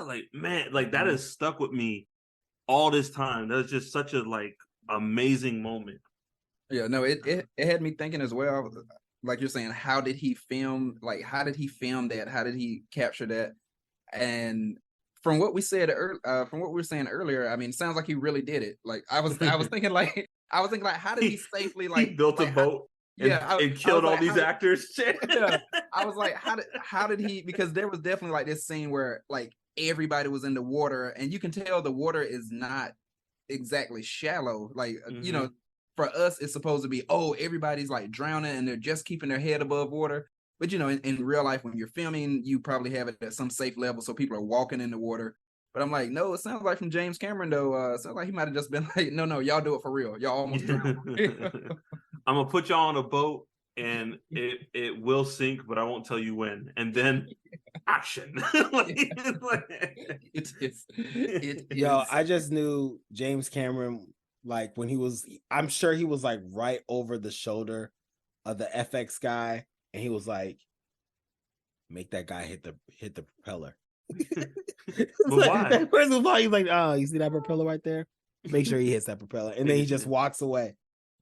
like, man, like that has stuck with me all this time. That was just such a like amazing moment. Yeah, no, it had me thinking as well. Like you're saying, how did he film? Like, how did he film that? How did he capture that? And from what we said, from what we were saying earlier, I mean, it sounds like he really did it. Like, I was thinking, like, how did he safely, like, he built a boat? And killed all these actors. Yeah, I was like, how did he? Because there was definitely like this scene where like everybody was in the water, and you can tell the water is not exactly shallow. Like, you know, for us, it's supposed to be, oh, everybody's like drowning and they're just keeping their head above water. But you know, in real life, when you're filming, you probably have it at some safe level, so people are walking in the water. But I'm like, no, it sounds like from James Cameron though. It sounds like he might have just been like, no, y'all do it for real. Y'all almost drowned. I'm gonna put y'all on a boat and it will sink, but I won't tell you when. And then action. It is. Yo, I just knew James Cameron, like when I'm sure he was like right over the shoulder of the FX guy, and he was like, make that guy hit the propeller. But why? That person was he's like, oh, you see that propeller right there? Make sure he hits that propeller, and then he just walks away.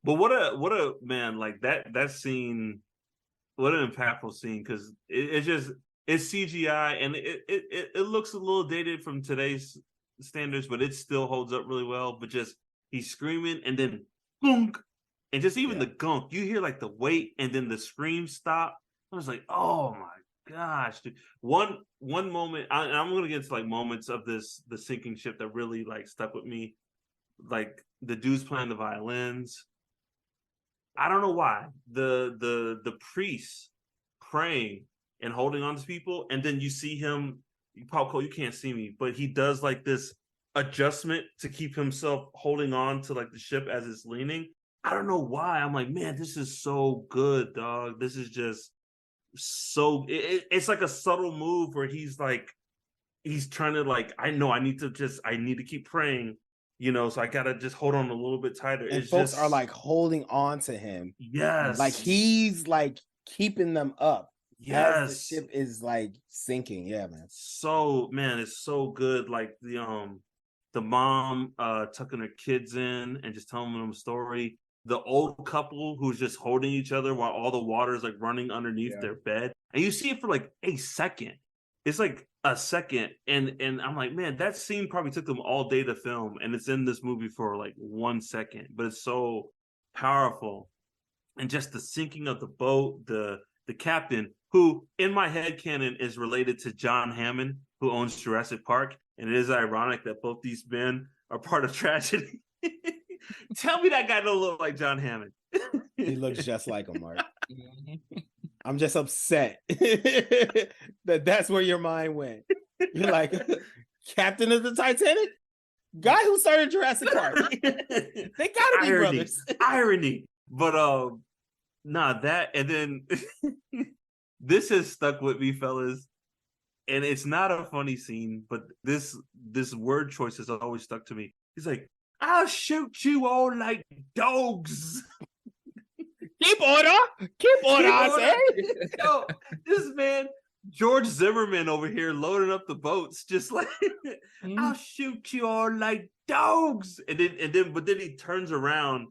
But what a man, like that scene, what an impactful scene, because it's CGI and it looks a little dated from today's standards, but it still holds up really well. But just he's screaming and then gunk, and just even the gunk, you hear like the weight and then the scream stop. I was like, oh my gosh, dude. One moment, I'm gonna get to like moments of the sinking ship that really like stuck with me, like the dudes playing the violins. I don't know why the priest praying and holding on to people, and then you see him. Paul Cole, you can't see me, but he does like this adjustment to keep himself holding on to like the ship as it's leaning. I don't know why. I'm like, man, this is so good, dog. This is just so. It's like a subtle move where he's trying to like, I know I need to keep praying. So I gotta just hold on a little bit tighter. And folks are like holding on to him. Yes. Like he's like keeping them up. Yes. As the ship is like sinking. Yeah, man. So, man, it's so good. Like the mom tucking her kids in and just telling them a story. The old couple who's just holding each other while all the water is like running underneath their bed. And you see it for like a second. It's like a second, and I'm like, man, that scene probably took them all day to film, and it's in this movie for like 1 second, but it's so powerful. And just the sinking of the boat, the captain, who in my headcanon is related to John Hammond, who owns Jurassic Park, and it is ironic that both these men are part of tragedy. Tell me that guy don't look like John Hammond. He looks just like him, Mark. I'm just upset that's where your mind went. You're like, captain of the Titanic? Guy who started Jurassic Park. They gotta be brothers. Irony. But that, and then this has stuck with me, fellas. And it's not a funny scene, but this word choice has always stuck to me. He's like, I'll shoot you all like dogs. Keep order, I say. Yo, this man, George Zimmerman over here loading up the boats, just like I'll shoot you all like dogs. And then he turns around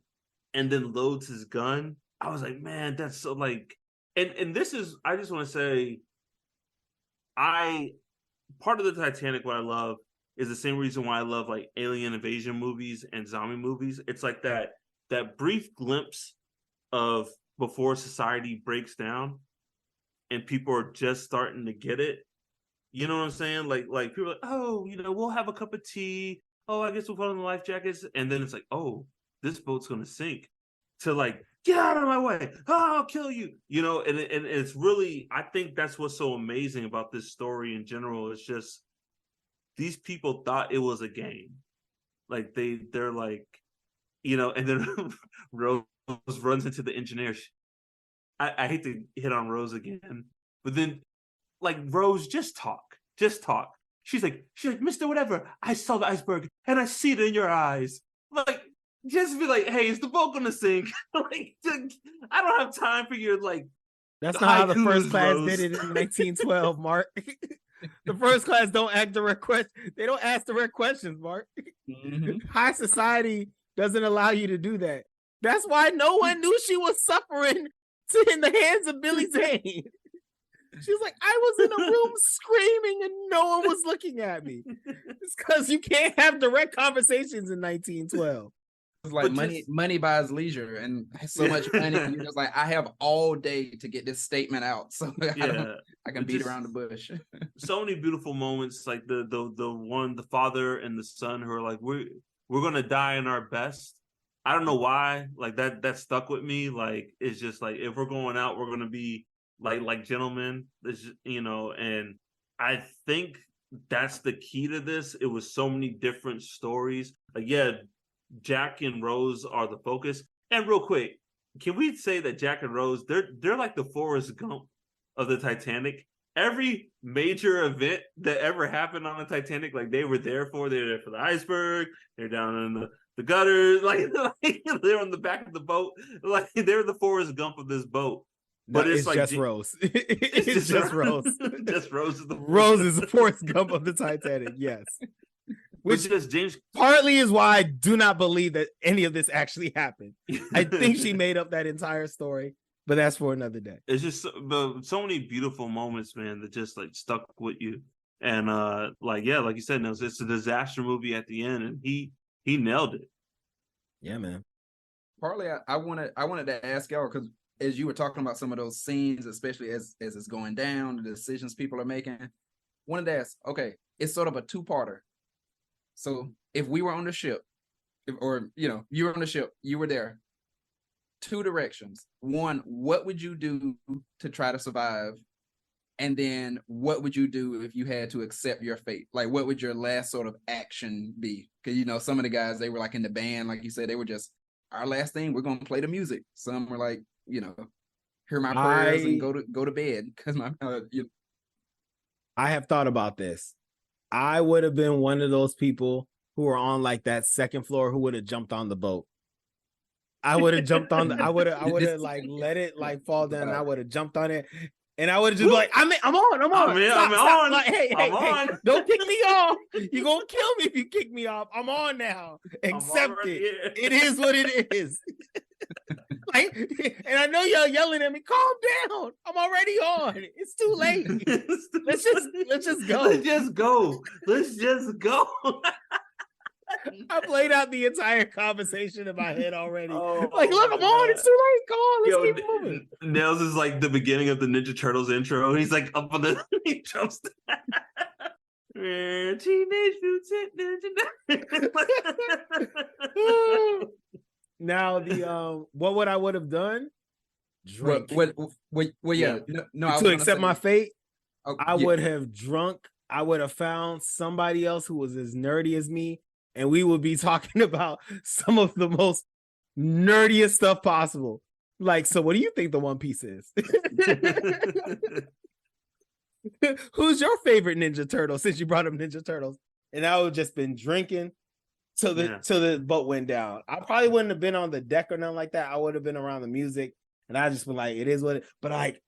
and then loads his gun. I was like, man, that's so like, and this is, I just want to say, part of the Titanic, what I love is the same reason why I love like alien invasion movies and zombie movies. It's like that brief glimpse of before society breaks down and people are just starting to get it. You know what I'm saying? Like people are like, oh, we'll have a cup of tea. Oh, I guess we'll put on the life jackets. And then it's like, oh, this boat's going to sink. To like, get out of my way. Oh, I'll kill you. And it's really, I think that's what's so amazing about this story in general. It's just, these people thought it was a game. Like they're like, and then Rose runs into the engineer. I hate to hit on Rose again, but then like, Rose, just talk. She's like, Mr. Whatever, I saw the iceberg and I see it in your eyes. Like, just be like, hey, is the boat gonna sink? Like, I don't have time for your like. That's not how the first class Rose. did it in 1912, Mark. The first class don't ask direct questions. They don't ask direct questions, Mark. Mm-hmm. High society doesn't allow you to do that. That's why no one knew she was suffering in the hands of Billy Zane. She was like, I was in a room screaming and no one was looking at me. It's because you can't have direct conversations in 1912. It's like money buys leisure, and so much money. And you're just like, I have all day to get this statement out, so I can beat around the bush. So many beautiful moments, like the father and the son who are like, we're gonna die in our best. I don't know why, like that stuck with me. Like, it's just like, if we're going out, we're gonna be like gentlemen, and I think that's the key to this. It was so many different stories. Like, Jack and Rose are the focus. And real quick, can we say that Jack and Rose, they're like the Forrest Gump of the Titanic? every major event that ever happened on the Titanic, like they were there for. They were there for the iceberg. They're down in the gutters, like they're on the back of the boat. Like they're the Forrest Gump of this boat. But No, it's it's like just Rose. It's just Rose. Just Rose is the Rose is the Forrest Gump of the Titanic. Yes. Which just James partly is why I do not believe that any of this actually happened. I think she made up that entire story, but that's for another day. It's just so many beautiful moments, man, that just like stuck with you. And like you said, no, it's a disaster movie at the end, and he nailed it. Yeah, man. Partly, I wanted to ask y'all, because as you were talking about some of those scenes, especially as it's going down, the decisions people are making, wanted to ask, okay, it's sort of a two-parter. So if we were on the ship, you were on the ship, you were there, two directions. One, what would you do to try to survive? And then what would you do if you had to accept your fate? Like, what would your last sort of action be? Because, some of the guys, they were like in the band, like you said, they were just, our last thing, we're going to play the music. Some were like, hear my prayers and go to bed. Because I have thought about this. I would have been one of those people who were on like that second floor who would have jumped on the boat. I would have jumped on I would have like let it like fall down. I would have jumped on it. And I would have just been like, I'm on. Stop. Like, hey, on. Don't kick me off. You're going to kill me if you kick me off. I'm on now. Accept it. It is what it is. Like, and I know y'all yelling at me, calm down. I'm already on. It's too late. Let's just go. Let's just go. I played out the entire conversation in my head already. Oh, like, look, I'm on. It's too late. Come on, let's keep moving. Nels is like the beginning of the Ninja Turtles intro. He's like up on the he jumps. Teenage Mutant Ninja. Now what would I would have done? Drink. No, to accept my fate. I yeah. would have drunk. I would have found somebody else who was as nerdy as me, and we would be talking about some of the most nerdiest stuff possible. Like, so what do you think the One Piece is? Who's your favorite Ninja Turtle, since you brought up Ninja Turtles? And I would have just been drinking till the boat went down. I probably wouldn't have been on the deck or nothing like that. I would have been around the music, and I just been like, it is what it. But like,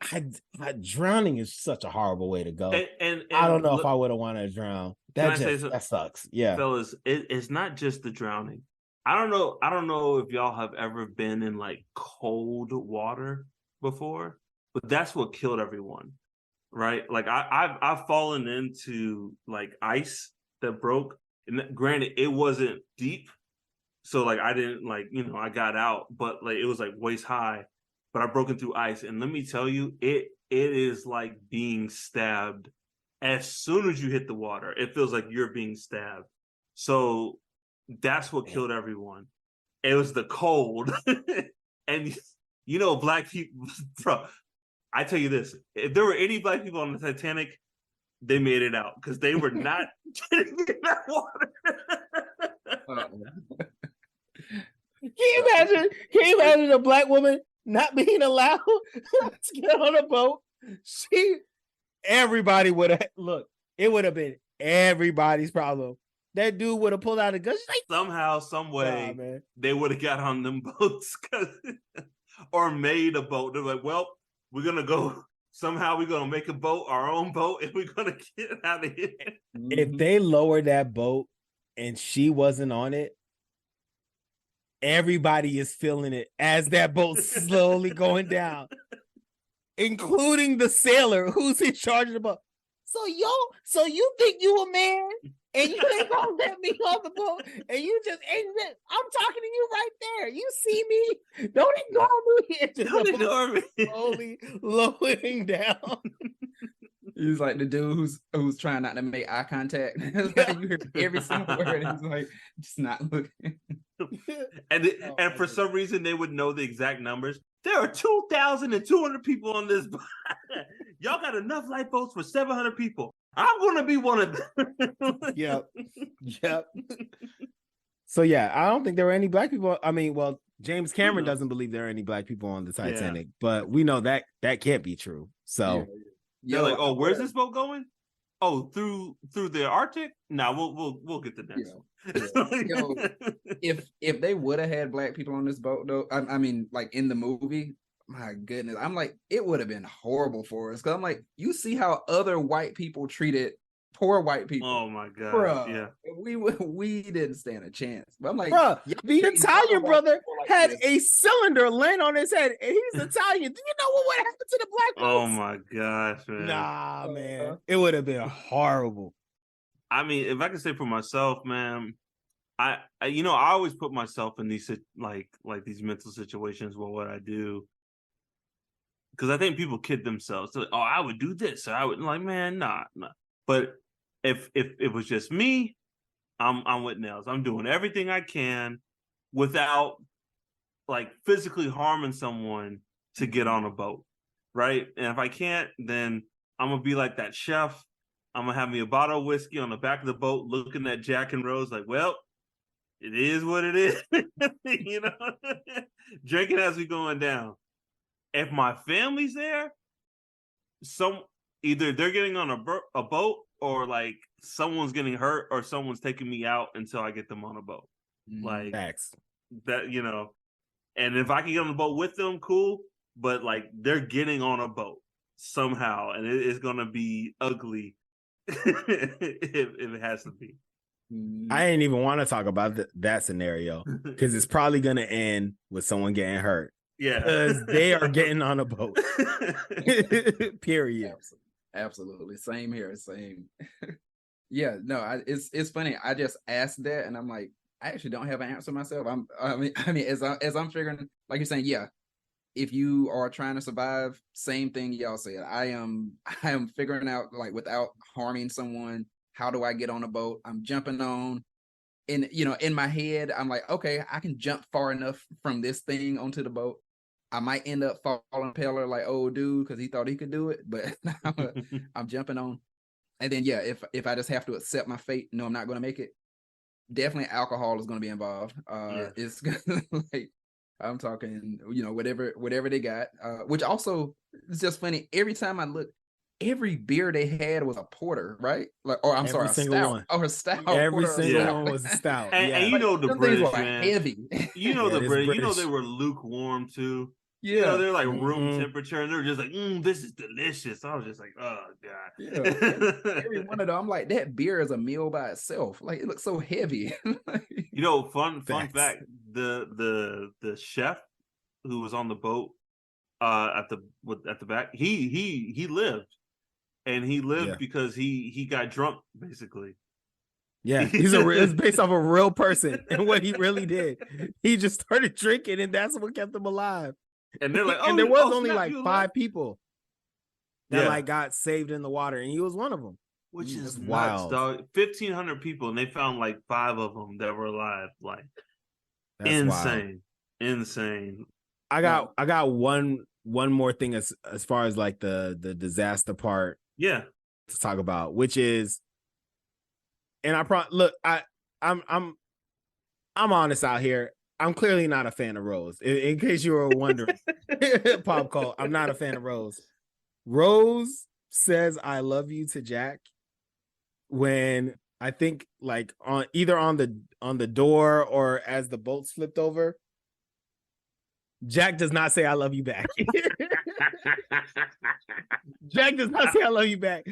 drowning is such a horrible way to go. And I don't know if I would have wanted to drown. That sucks. Yeah, fellas, it's not just the drowning. I don't know if y'all have ever been in like cold water before, but that's what killed everyone, right? Like I've fallen into like ice that broke. And granted, it wasn't deep, so like I didn't I got out, but like it was like waist high. But I broken through ice, and let me tell you, it is like being stabbed. As soon as you hit the water, it feels like you're being stabbed. So that's what killed everyone. It was the cold, and black people, bro. I tell you this: if there were any black people on the Titanic, they made it out because they were not getting in that water. Can you imagine a black woman not being allowed to get on a boat? Everybody would have it would have been everybody's problem. That dude would have pulled out a gun. Like, somehow, some way, they would have got on them boats or made a boat. They're like, well, we're gonna go. Somehow we're gonna make a boat, our own boat, and we're gonna get out of here. If they lowered that boat and she wasn't on it, everybody is feeling it as that boat's slowly going down, including the sailor who's in charge of the boat. So you think you a man and you ain't gonna let me on the boat, and you just ain't. I'm talking to you right there. You see me? Don't ignore me. Don't ignore me. Slowly lowering down. He's like the dude who's trying not to make eye contact. Like you hear every single word. He's like just not looking. And for some reason they would know the exact numbers. There are 2,200 people on this boat. Y'all got enough lifeboats for 700 people. I'm gonna be one of them. Yep. So yeah, I don't think there were any black people. I mean, well, James Cameron doesn't believe there are any black people on the Titanic, but we know that can't be true. So They're like, oh, where's would've- this boat going? Oh, through the Arctic? Nah, we'll get the next one. Yo, if they would have had black people on this boat though, I mean, like in the movie, my goodness, I'm like, it would have been horrible for us. Cause I'm like, you see how other white people treated poor white people. Oh my god, Bruh, yeah. we didn't stand a chance. But I'm like, Bruh, the treating Italian other white brother people like had this. a cylinder land on his head, and he's Italian. Do you know what would happen to the black Oh folks? my gosh, man. Nah, man, it would have been horrible. I mean, if I can say for myself, man, I always put myself in these like these mental situations where what I do, because I think people kid themselves. So, oh, I would do this, or I would like, man, nah. But if it was just me, I'm with Nels. I'm doing everything I can without like physically harming someone to get on a boat, right? And if I can't, then I'm gonna be like that chef. I'm gonna have me a bottle of whiskey on the back of the boat, looking at Jack and Rose, like, well, it is what it is, drinking as we going down. If my family's there, either they're getting on a boat, or like someone's getting hurt, or someone's taking me out until I get them on a boat. Like Facts. that, and if I can get on the boat with them, cool. But like they're getting on a boat somehow, and it is gonna be ugly if it has to be. I didn't even want to talk about that scenario because it's probably going to end with someone getting hurt. Yeah, because they are getting on a boat. Period. Absolutely. Same here. Same. Yeah. No. It's funny. I just asked that, and I'm like, I actually don't have an answer myself. I mean, as I'm figuring, like you're saying, yeah. If you are trying to survive, same thing y'all said. I am figuring out, like, without harming someone, how do I get on a boat? I'm jumping on, and in my head, I'm like, okay, I can jump far enough from this thing onto the boat. I might end up falling paler like old dude because he thought he could do it, but I'm jumping on. And then yeah, if I just have to accept my fate, no, I'm not going to make it. Definitely, alcohol is going to be involved. It's gonna, like. I'm talking, whatever they got, which also is just funny. Every time I look, every beer they had was a porter, right? Like, or I'm sorry, a stout. One. Or a stout. Every porter, single one was a stout. And the some British, things were man. heavy. The British. They British. were lukewarm too. Yeah, they're like room temperature, and they're just like, this is delicious. I was just like, oh god. Yeah. Every one of them, I'm like, that beer is a meal by itself. Like, it looks so heavy. Fun fact: the chef who was on the boat at the back, he lived, and he lived because he got drunk, basically. Yeah, it's based off a real person and what he really did. He just started drinking, and that's what kept him alive. And they're like, and there was only like 5 people that like got saved in the water, and he was one of them. Which is wild, nuts, dog. 1,500 people, and they found like 5 of them that were alive. Like, that's insane, wild. Insane. I got one more thing as far as like the disaster part. Yeah, to talk about, which is, and I'm honest out here. I'm clearly not a fan of Rose. In case you were wondering, Pop Cult, I'm not a fan of Rose. Rose says "I love you" to Jack when I think like on the door or as the boat's flipped over. Jack does not say "I love you" back. Jack does not say "I love you" back.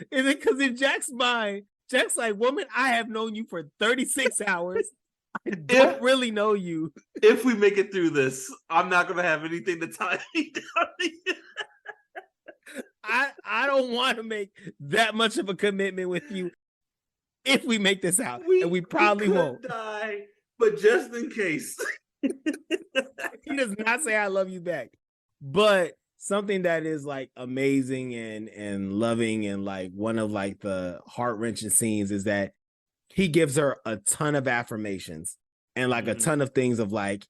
Because in Jack's mind, Jack's like, woman, I have known you for 36 hours. I don't really know you. If we make it through this, I'm not going to have anything to tie me down. I don't want to make that much of a commitment with you if we make this out. And we probably won't. Die, but just in case. He does not say "I love you" back. But something that is like amazing and loving and like one of like the heart-wrenching scenes is that he gives her a ton of affirmations and like a ton of things of like,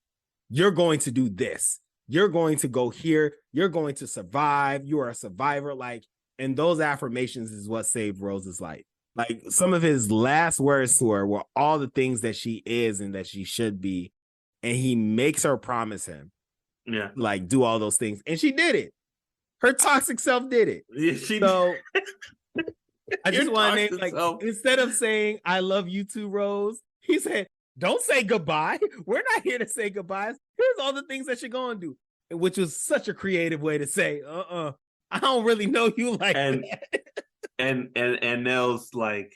you're going to do this. You're going to go here. You're going to survive. You are a survivor. Like, and those affirmations is what saved Rose's life. Like some of his last words to her were all the things that she is and that she should be. And he makes her promise him, like, do all those things. And she did it. Her toxic self did it. Yeah, she So I just Your want to name, toxic like, self. instead of saying I love you too, Rose, he said, don't say goodbye. We're not here to say goodbyes. Here's all the things that you're gonna do. Which was such a creative way to say, I don't really know you like And that. and Nell's like,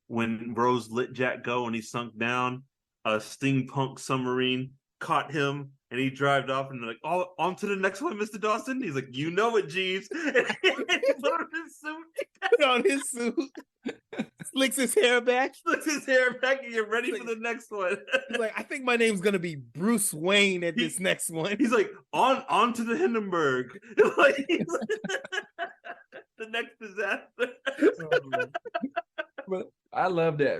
when Rose let Jack go and he sunk down, a steampunk submarine caught him and he drove off and they're like, oh, on to the next one, Mr. Dawson. He's like, you know it, Jeeves. And he put on his suit. Put on his suit, slicks his hair back. Puts his hair back and get ready for the next one. He's like, I think my name's gonna be Bruce Wayne at this next one. He's like, on to the Hindenburg. Like, the next disaster. But I love that.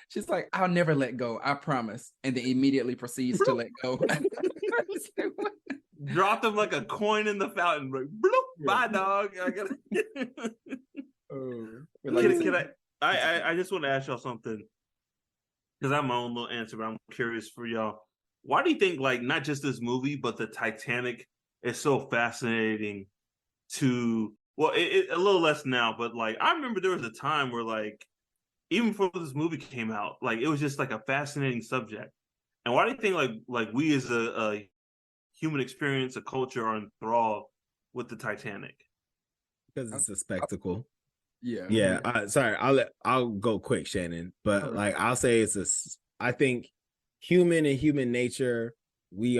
She's like, I'll never let go, I promise. And then immediately proceeds to let go. Dropped him like a coin in the fountain. Like, bloop, bye, dog. I gotta. I just want to ask y'all something, because I have my own little answer, but I'm curious for y'all. Why do you think, like, not just this movie, but the Titanic is so fascinating to, well, a little less now, but like, I remember there was a time where, like, even before this movie came out, like, it was just like a fascinating subject. And why do you think, like we as a human experience, a culture, are enthralled with the Titanic? Because it's a spectacle. Yeah. Sorry, I'll go quick, Shannon. But Okay. like, I'll say I think human and human nature, we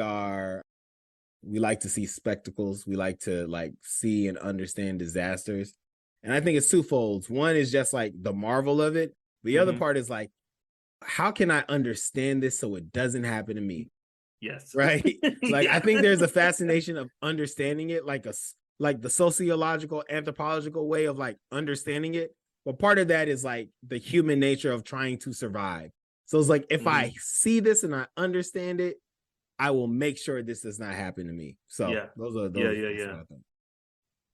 like to see spectacles. We like to, like, see and understand disasters. And I think it's twofold. One is just like the marvel of it. The other part is like, how can I understand this so it doesn't happen to me? Yes. Right? Like, Yeah. I think there's a fascination of understanding it, like the sociological, anthropological way of, like, understanding it. But part of that is like the human nature of trying to survive. So it's like, if I see this and I understand it, I will make sure this does not happen to me. So Yeah. those are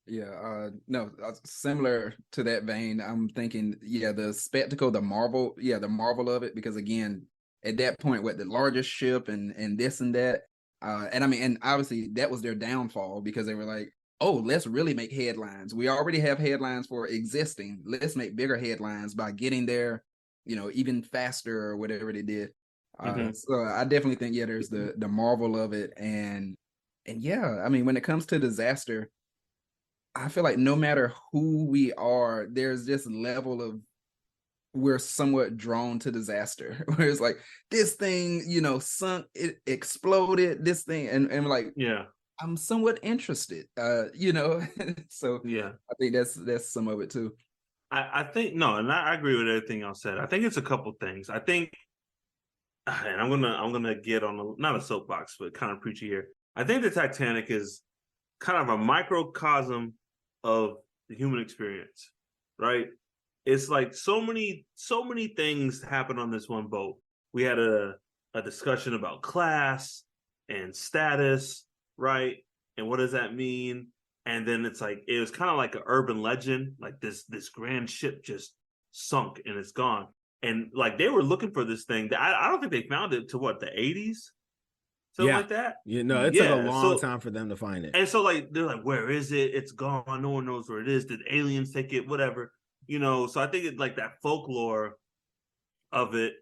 Yeah. No, similar to that vein, I'm thinking, the spectacle, the marvel of it, because again, at that point, with the largest ship and this and that, and I mean, and obviously that was their downfall, because they were like, oh, let's really make headlines. We already have headlines for existing. Let's make bigger headlines by getting there, even faster or whatever they did. So I definitely think, there's the marvel of it, and I mean, when it comes to disaster, I feel like no matter who we are, there's this level of, we're somewhat drawn to disaster, where it's like, this thing, sunk, it exploded, this thing, and like, Yeah. I'm somewhat interested, so Yeah. I think that's some of it too. I think, no, and I agree with everything y'all said. I think it's a couple things. I think, and I'm gonna get on not a soapbox, but kind of preachy here. I think the Titanic is kind of a microcosm of the human experience, right? It's like so many things happen on this one boat. We had a discussion about class and status, right? And what does that mean? And then it's like, it was kind of like an urban legend, like this grand ship just sunk and it's gone. And like, they were looking for this thing. I don't think they found it to what, the 80s? Something like that? It took a long time for them to find it. And so, like, they're like, where is it? It's gone. No one knows where it is. Did aliens take it? Whatever. So I think it's like that folklore of it.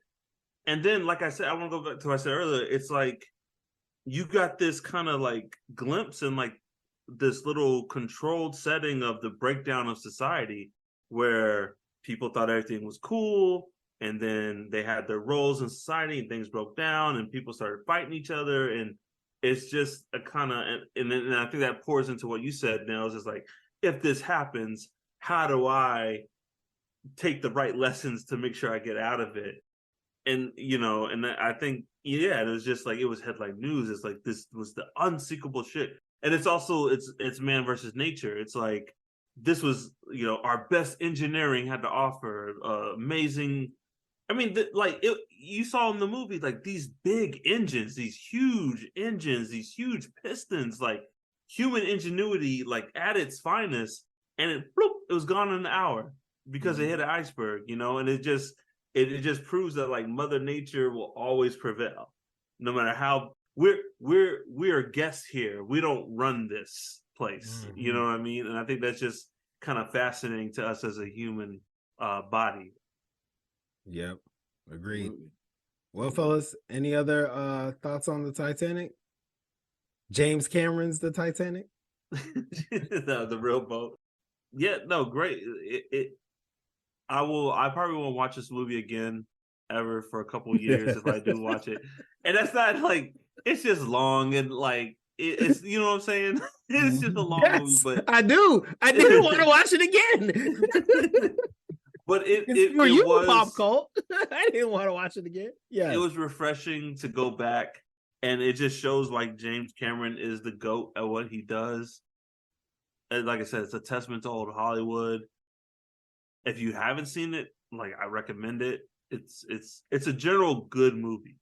And then, like I said, I want to go back to what I said earlier. It's like, you got this kind of like glimpse in like this little controlled setting of the breakdown of society, where people thought everything was cool. And then they had their roles in society and things broke down and people started fighting each other. And it's just a kind of, and I think that pours into what you said, Nels, is like, if this happens, how do I take the right lessons to make sure I get out of it? And, and I think, it was just like, it was headline news. It's like, this was the unsinkable shit. And it's also, it's man versus nature. It's like, this was, our best engineering had to offer, amazing. I mean, you saw in the movie, like, these big engines, these huge engines, these huge pistons, like human ingenuity, like at its finest, and it was gone in an hour because it hit an iceberg, and it just proves that, like, Mother Nature will always prevail, no matter how we're guests here. We don't run this place. Mhm. You know what I mean? And I think that's just kind of fascinating to us as a human body. Yep. Agreed. Well, fellas, any other thoughts on the Titanic? James Cameron's The Titanic? The real boat. Yeah, no, great. I probably won't watch this movie again ever for a couple years if I do watch it. And that's not like, it's just long and like it's you know what I'm saying? It's just a long movie, but I do. I didn't want to watch it again. but it you was pop cult. I didn't want to watch it again. Yeah. it was refreshing to go back, and it just shows like James Cameron is the GOAT at what he does. And like I said, it's a testament to old Hollywood. If you haven't seen it, like I recommend it. It's a general good movie.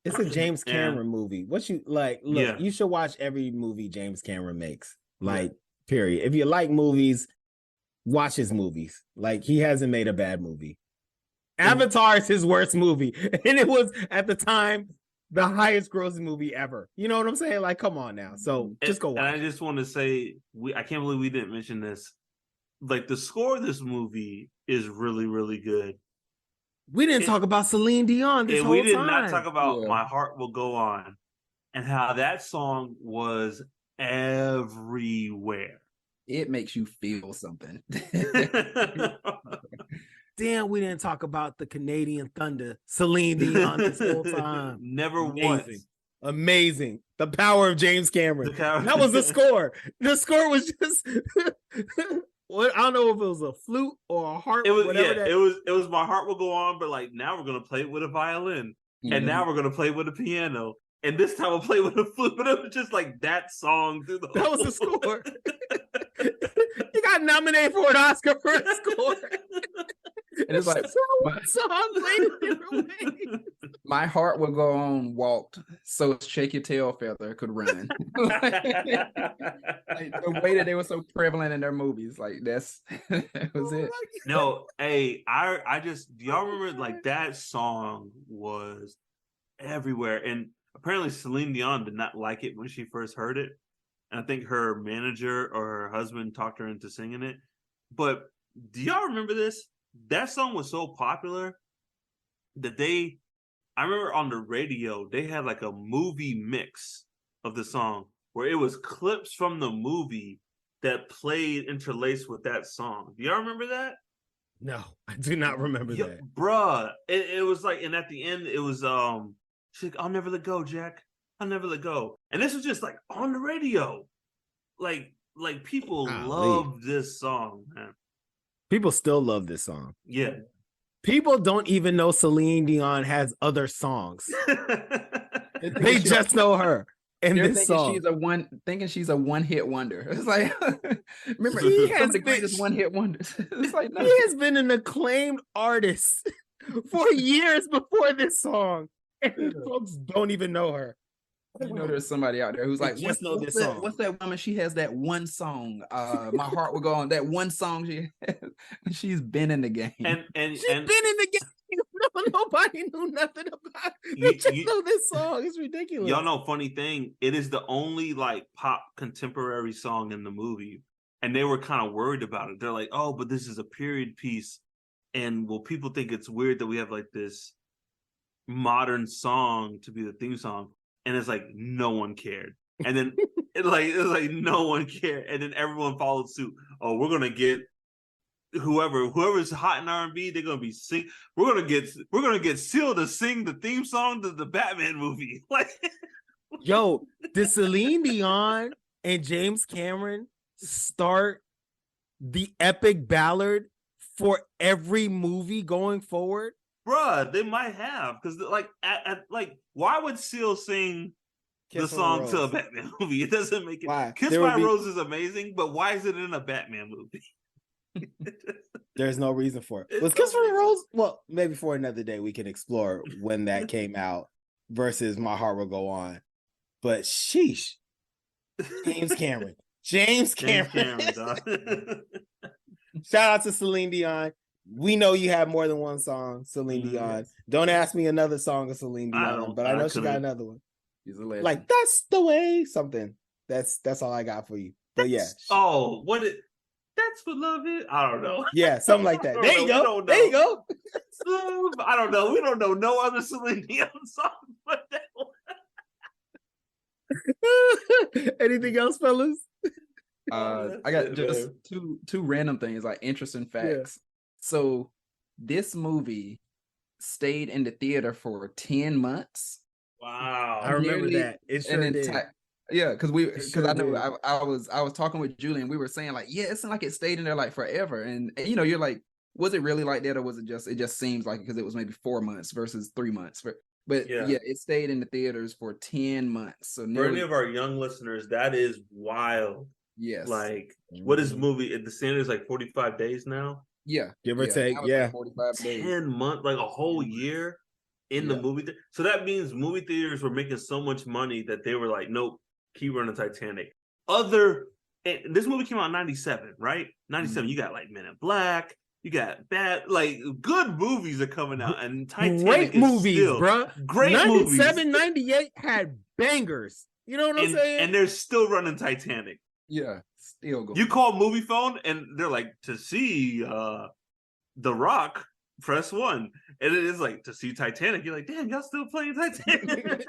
It's a James Cameron movie. What you like? Look, you should watch every movie James Cameron makes. Like, period. If you like movies, watch his movies. Like, he hasn't made a bad movie. Avatar is his worst movie, and it was at the time the highest grossing movie ever. You know what I'm saying? Like, come on now. So just go watch. And I just want to say, I can't believe we didn't mention this. Like, the score of this movie is really, really good. We didn't talk about Celine Dion this whole time. We did not talk about My Heart Will Go On and how that song was everywhere. It makes you feel something. Damn, we didn't talk about the Canadian Thunder, Celine Dion this whole time. Never once. Amazing. The power of James Cameron. That was the score. The score was just I don't know if it was a flute or a harp. It was it was My Heart Will Go On, but like now we're gonna play it with a violin, and now we're gonna play it with a piano, and this time we'll play with a flute. But it was just like that song through the that was the score. He got nominated for an Oscar for a score. And it's like My Heart Will Go On walked so Shake Your Tail Feather could run. Like, the way that they were so prevalent in their movies, like that was it. No, hey, I just, do y'all remember like that song was everywhere, and apparently Celine Dion did not like it when she first heard it, and I think her manager or her husband talked her into singing it. But do y'all remember this? That song was so popular that I remember on the radio, they had like a movie mix of the song where it was clips from the movie that played interlaced with that song. Do y'all remember that? No, I do not remember that. Bruh. It was like, and at the end, it was, she's like, I'll never let go, Jack. I'll never let go. And this was just like on the radio. Like people love this song, man. People still love this song. Yeah. People don't even know Celine Dion has other songs. They just know her and this song. Thinking she's a one-hit wonder. It's like, remember, he has the greatest one-hit wonders. It's like, no. He has been an acclaimed artist for years before this song, and folks don't even know her. You know, there's somebody out there who's like, just know this song. What's that woman? She has that one song. My Heart Will Go On. That one song she has. She's been in the game. And she's been in the game. No, nobody knew nothing about it. They just know this song. It's ridiculous. Y'all know, funny thing, it is the only like pop contemporary song in the movie. And they were kind of worried about it. They're like, oh, but this is a period piece. And will people think it's weird that we have like this modern song to be the theme song? And it's like no one cared, and then it was like no one cared, and then everyone followed suit. Oh, we're gonna get whoever's hot in R&B. They're gonna be sing. We're gonna get Seal to sing the theme song to the Batman movie. Like, yo, did Celine Dion and James Cameron start the epic ballad for every movie going forward? Bruh, they might have, because like why would Seal sing the song to a Batman movie? It doesn't make it. Why? Kiss by a Rose is amazing, but why is it in a Batman movie? There's no reason for it. Was Kiss by a Rose? Well, maybe for another day we can explore when that came out versus My Heart Will Go On. But sheesh, James Cameron. Dog. Shout out to Celine Dion. We know you have more than one song, Celine Dion. Don't ask me another song of Celine Dion, but I know she got another one. She's a legend. Like, that's the way, something. That's all I got for you. But yeah. Oh, that's what love is? I don't know. Yeah, something like that. There you go. There you go. I don't know. We don't know no other Celine Dion song but that one. Anything else, fellas? I got just two random things, like interesting facts. So this movie stayed in the theater for 10 months. Wow. I remember that. It sure did. Yeah, because sure I know I was talking with Julie and we were saying like, yeah, it's not like it stayed in there like forever. And you know, you're like, was it really like that, or was it just seems like it because it was maybe 4 months versus 3 months? But yeah, it stayed in the theaters for 10 months. So for any of our young listeners, that is wild. Yes. Like, what is the movie? The standard is like 45 days now. Yeah, give or take. Yeah, like 45 days. 10 months, like a whole year in the movie. So that means movie theaters were making so much money that they were like, nope, keep running Titanic. This movie came out in 97, right? 97. You got like Men in Black. You got bad, like good movies are coming out, and Titanic great movies, still, bro. Great 97, movies. 98 had bangers. You know what I'm saying? And they're still running Titanic. Yeah, still going. You call Movie Phone, and they're like, to see The Rock, press 1, and it is like to see Titanic. You're like, damn, y'all still playing Titanic?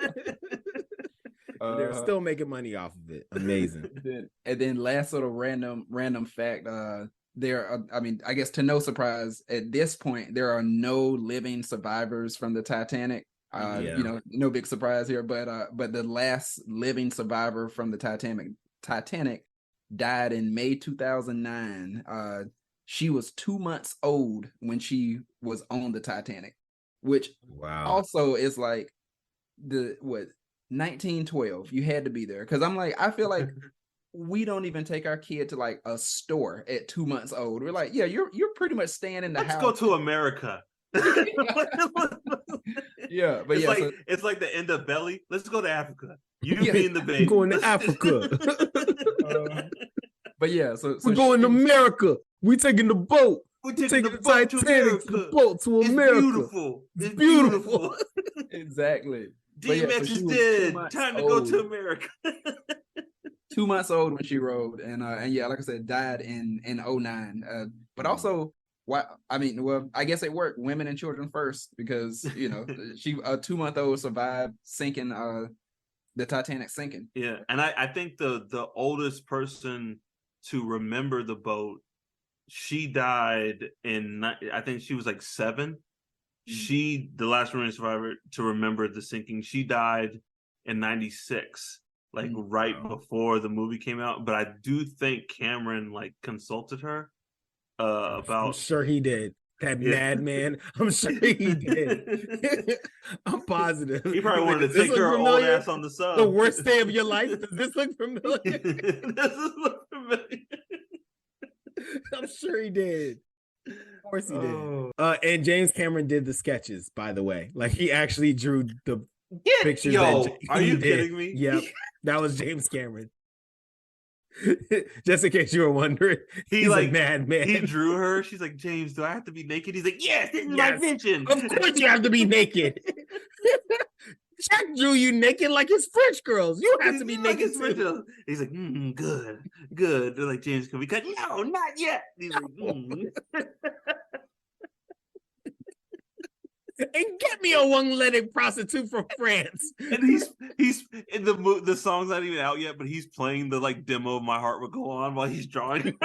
They're still making money off of it. Amazing. And then last sort of random fact. I guess to no surprise, at this point, there are no living survivors from the Titanic. You know, no big surprise here, but the last living survivor from the Titanic died in May 2009. She was 2 months old when she was on the Titanic, which also is like 1912. You had to be there, because I'm like, I feel like we don't even take our kid to like a store at 2 months old. We're like, yeah, you're pretty much staying in the house. Let's go to America. Yeah, but it's like the end of Belly. Let's go to Africa. You be in the baby. Going to Africa. But yeah, so we're going to America. We taking the boat. We're taking the boat to America. The boat to America. Beautiful. It's beautiful. Exactly. DMX is dead. Time to go to America. 2 months old when she rode, and yeah, like I said, died in 09. But also, I guess it worked. Women and children first, because you know, she a 2-month-old survived sinking, the Titanic sinking. Yeah, and I think the oldest person to remember the boat, she died I think she was like 7. She, the last remaining survivor to remember the sinking, she died in 96. Like right before the movie came out, but I do think Cameron like consulted her about. I'm sure he did. That madman. I'm sure he did. I'm positive. He probably wanted to take her old ass on the sub. The worst day of your life. Does this look familiar? I'm sure he did. Of course he did. And James Cameron did the sketches, by the way. Like, he actually drew the pictures. Are you kidding me? Yep. That was James Cameron. Just in case you were wondering, he's like a madman. He drew her. She's like, James, do I have to be naked? He's like, yes, this is my vision. Of course you have to be naked. Jack drew you naked like his French girls. You have to be naked too. He's like, good. They're like, James, can we cut? No, not yet. He's like, And get me a one-legged prostitute from France. And he's in the song's not even out yet, but he's playing the like demo of My Heart Will Go On while he's drawing.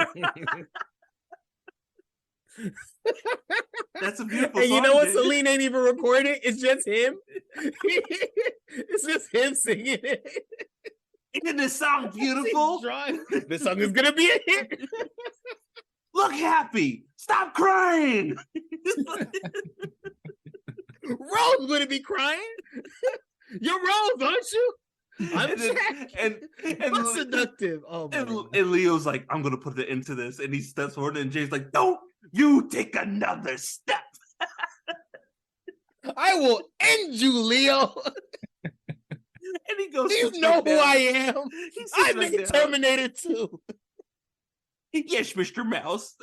That's a beautiful song. And you know what? Celine ain't even recorded. It's just him. It's just him singing it. Isn't this song beautiful? This song is gonna be a hit. Look happy. Stop crying. Rose wouldn't be crying. You're Rose, aren't you? I'm Jack. And seductive. Oh, and Leo's like, I'm gonna put it into this, and he steps forward, and James like, don't you take another step. I will end you, Leo. And he goes, you know who I am. I'm in Terminator 2. Yes, Mr. Mouse.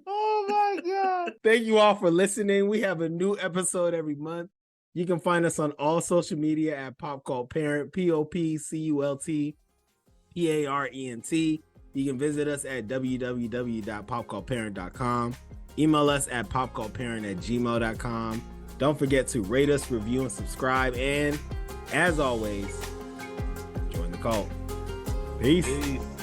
Oh my God. Thank you all for listening. We have a new episode every month. You can find us on all social media at Pop Cult Parent, POPCULT PARENT. You can visit us at www.popcultparent.com. Email us at popcultparent@gmail.com. Don't forget to rate us, review, and subscribe. And as always, join the cult. Peace. Peace.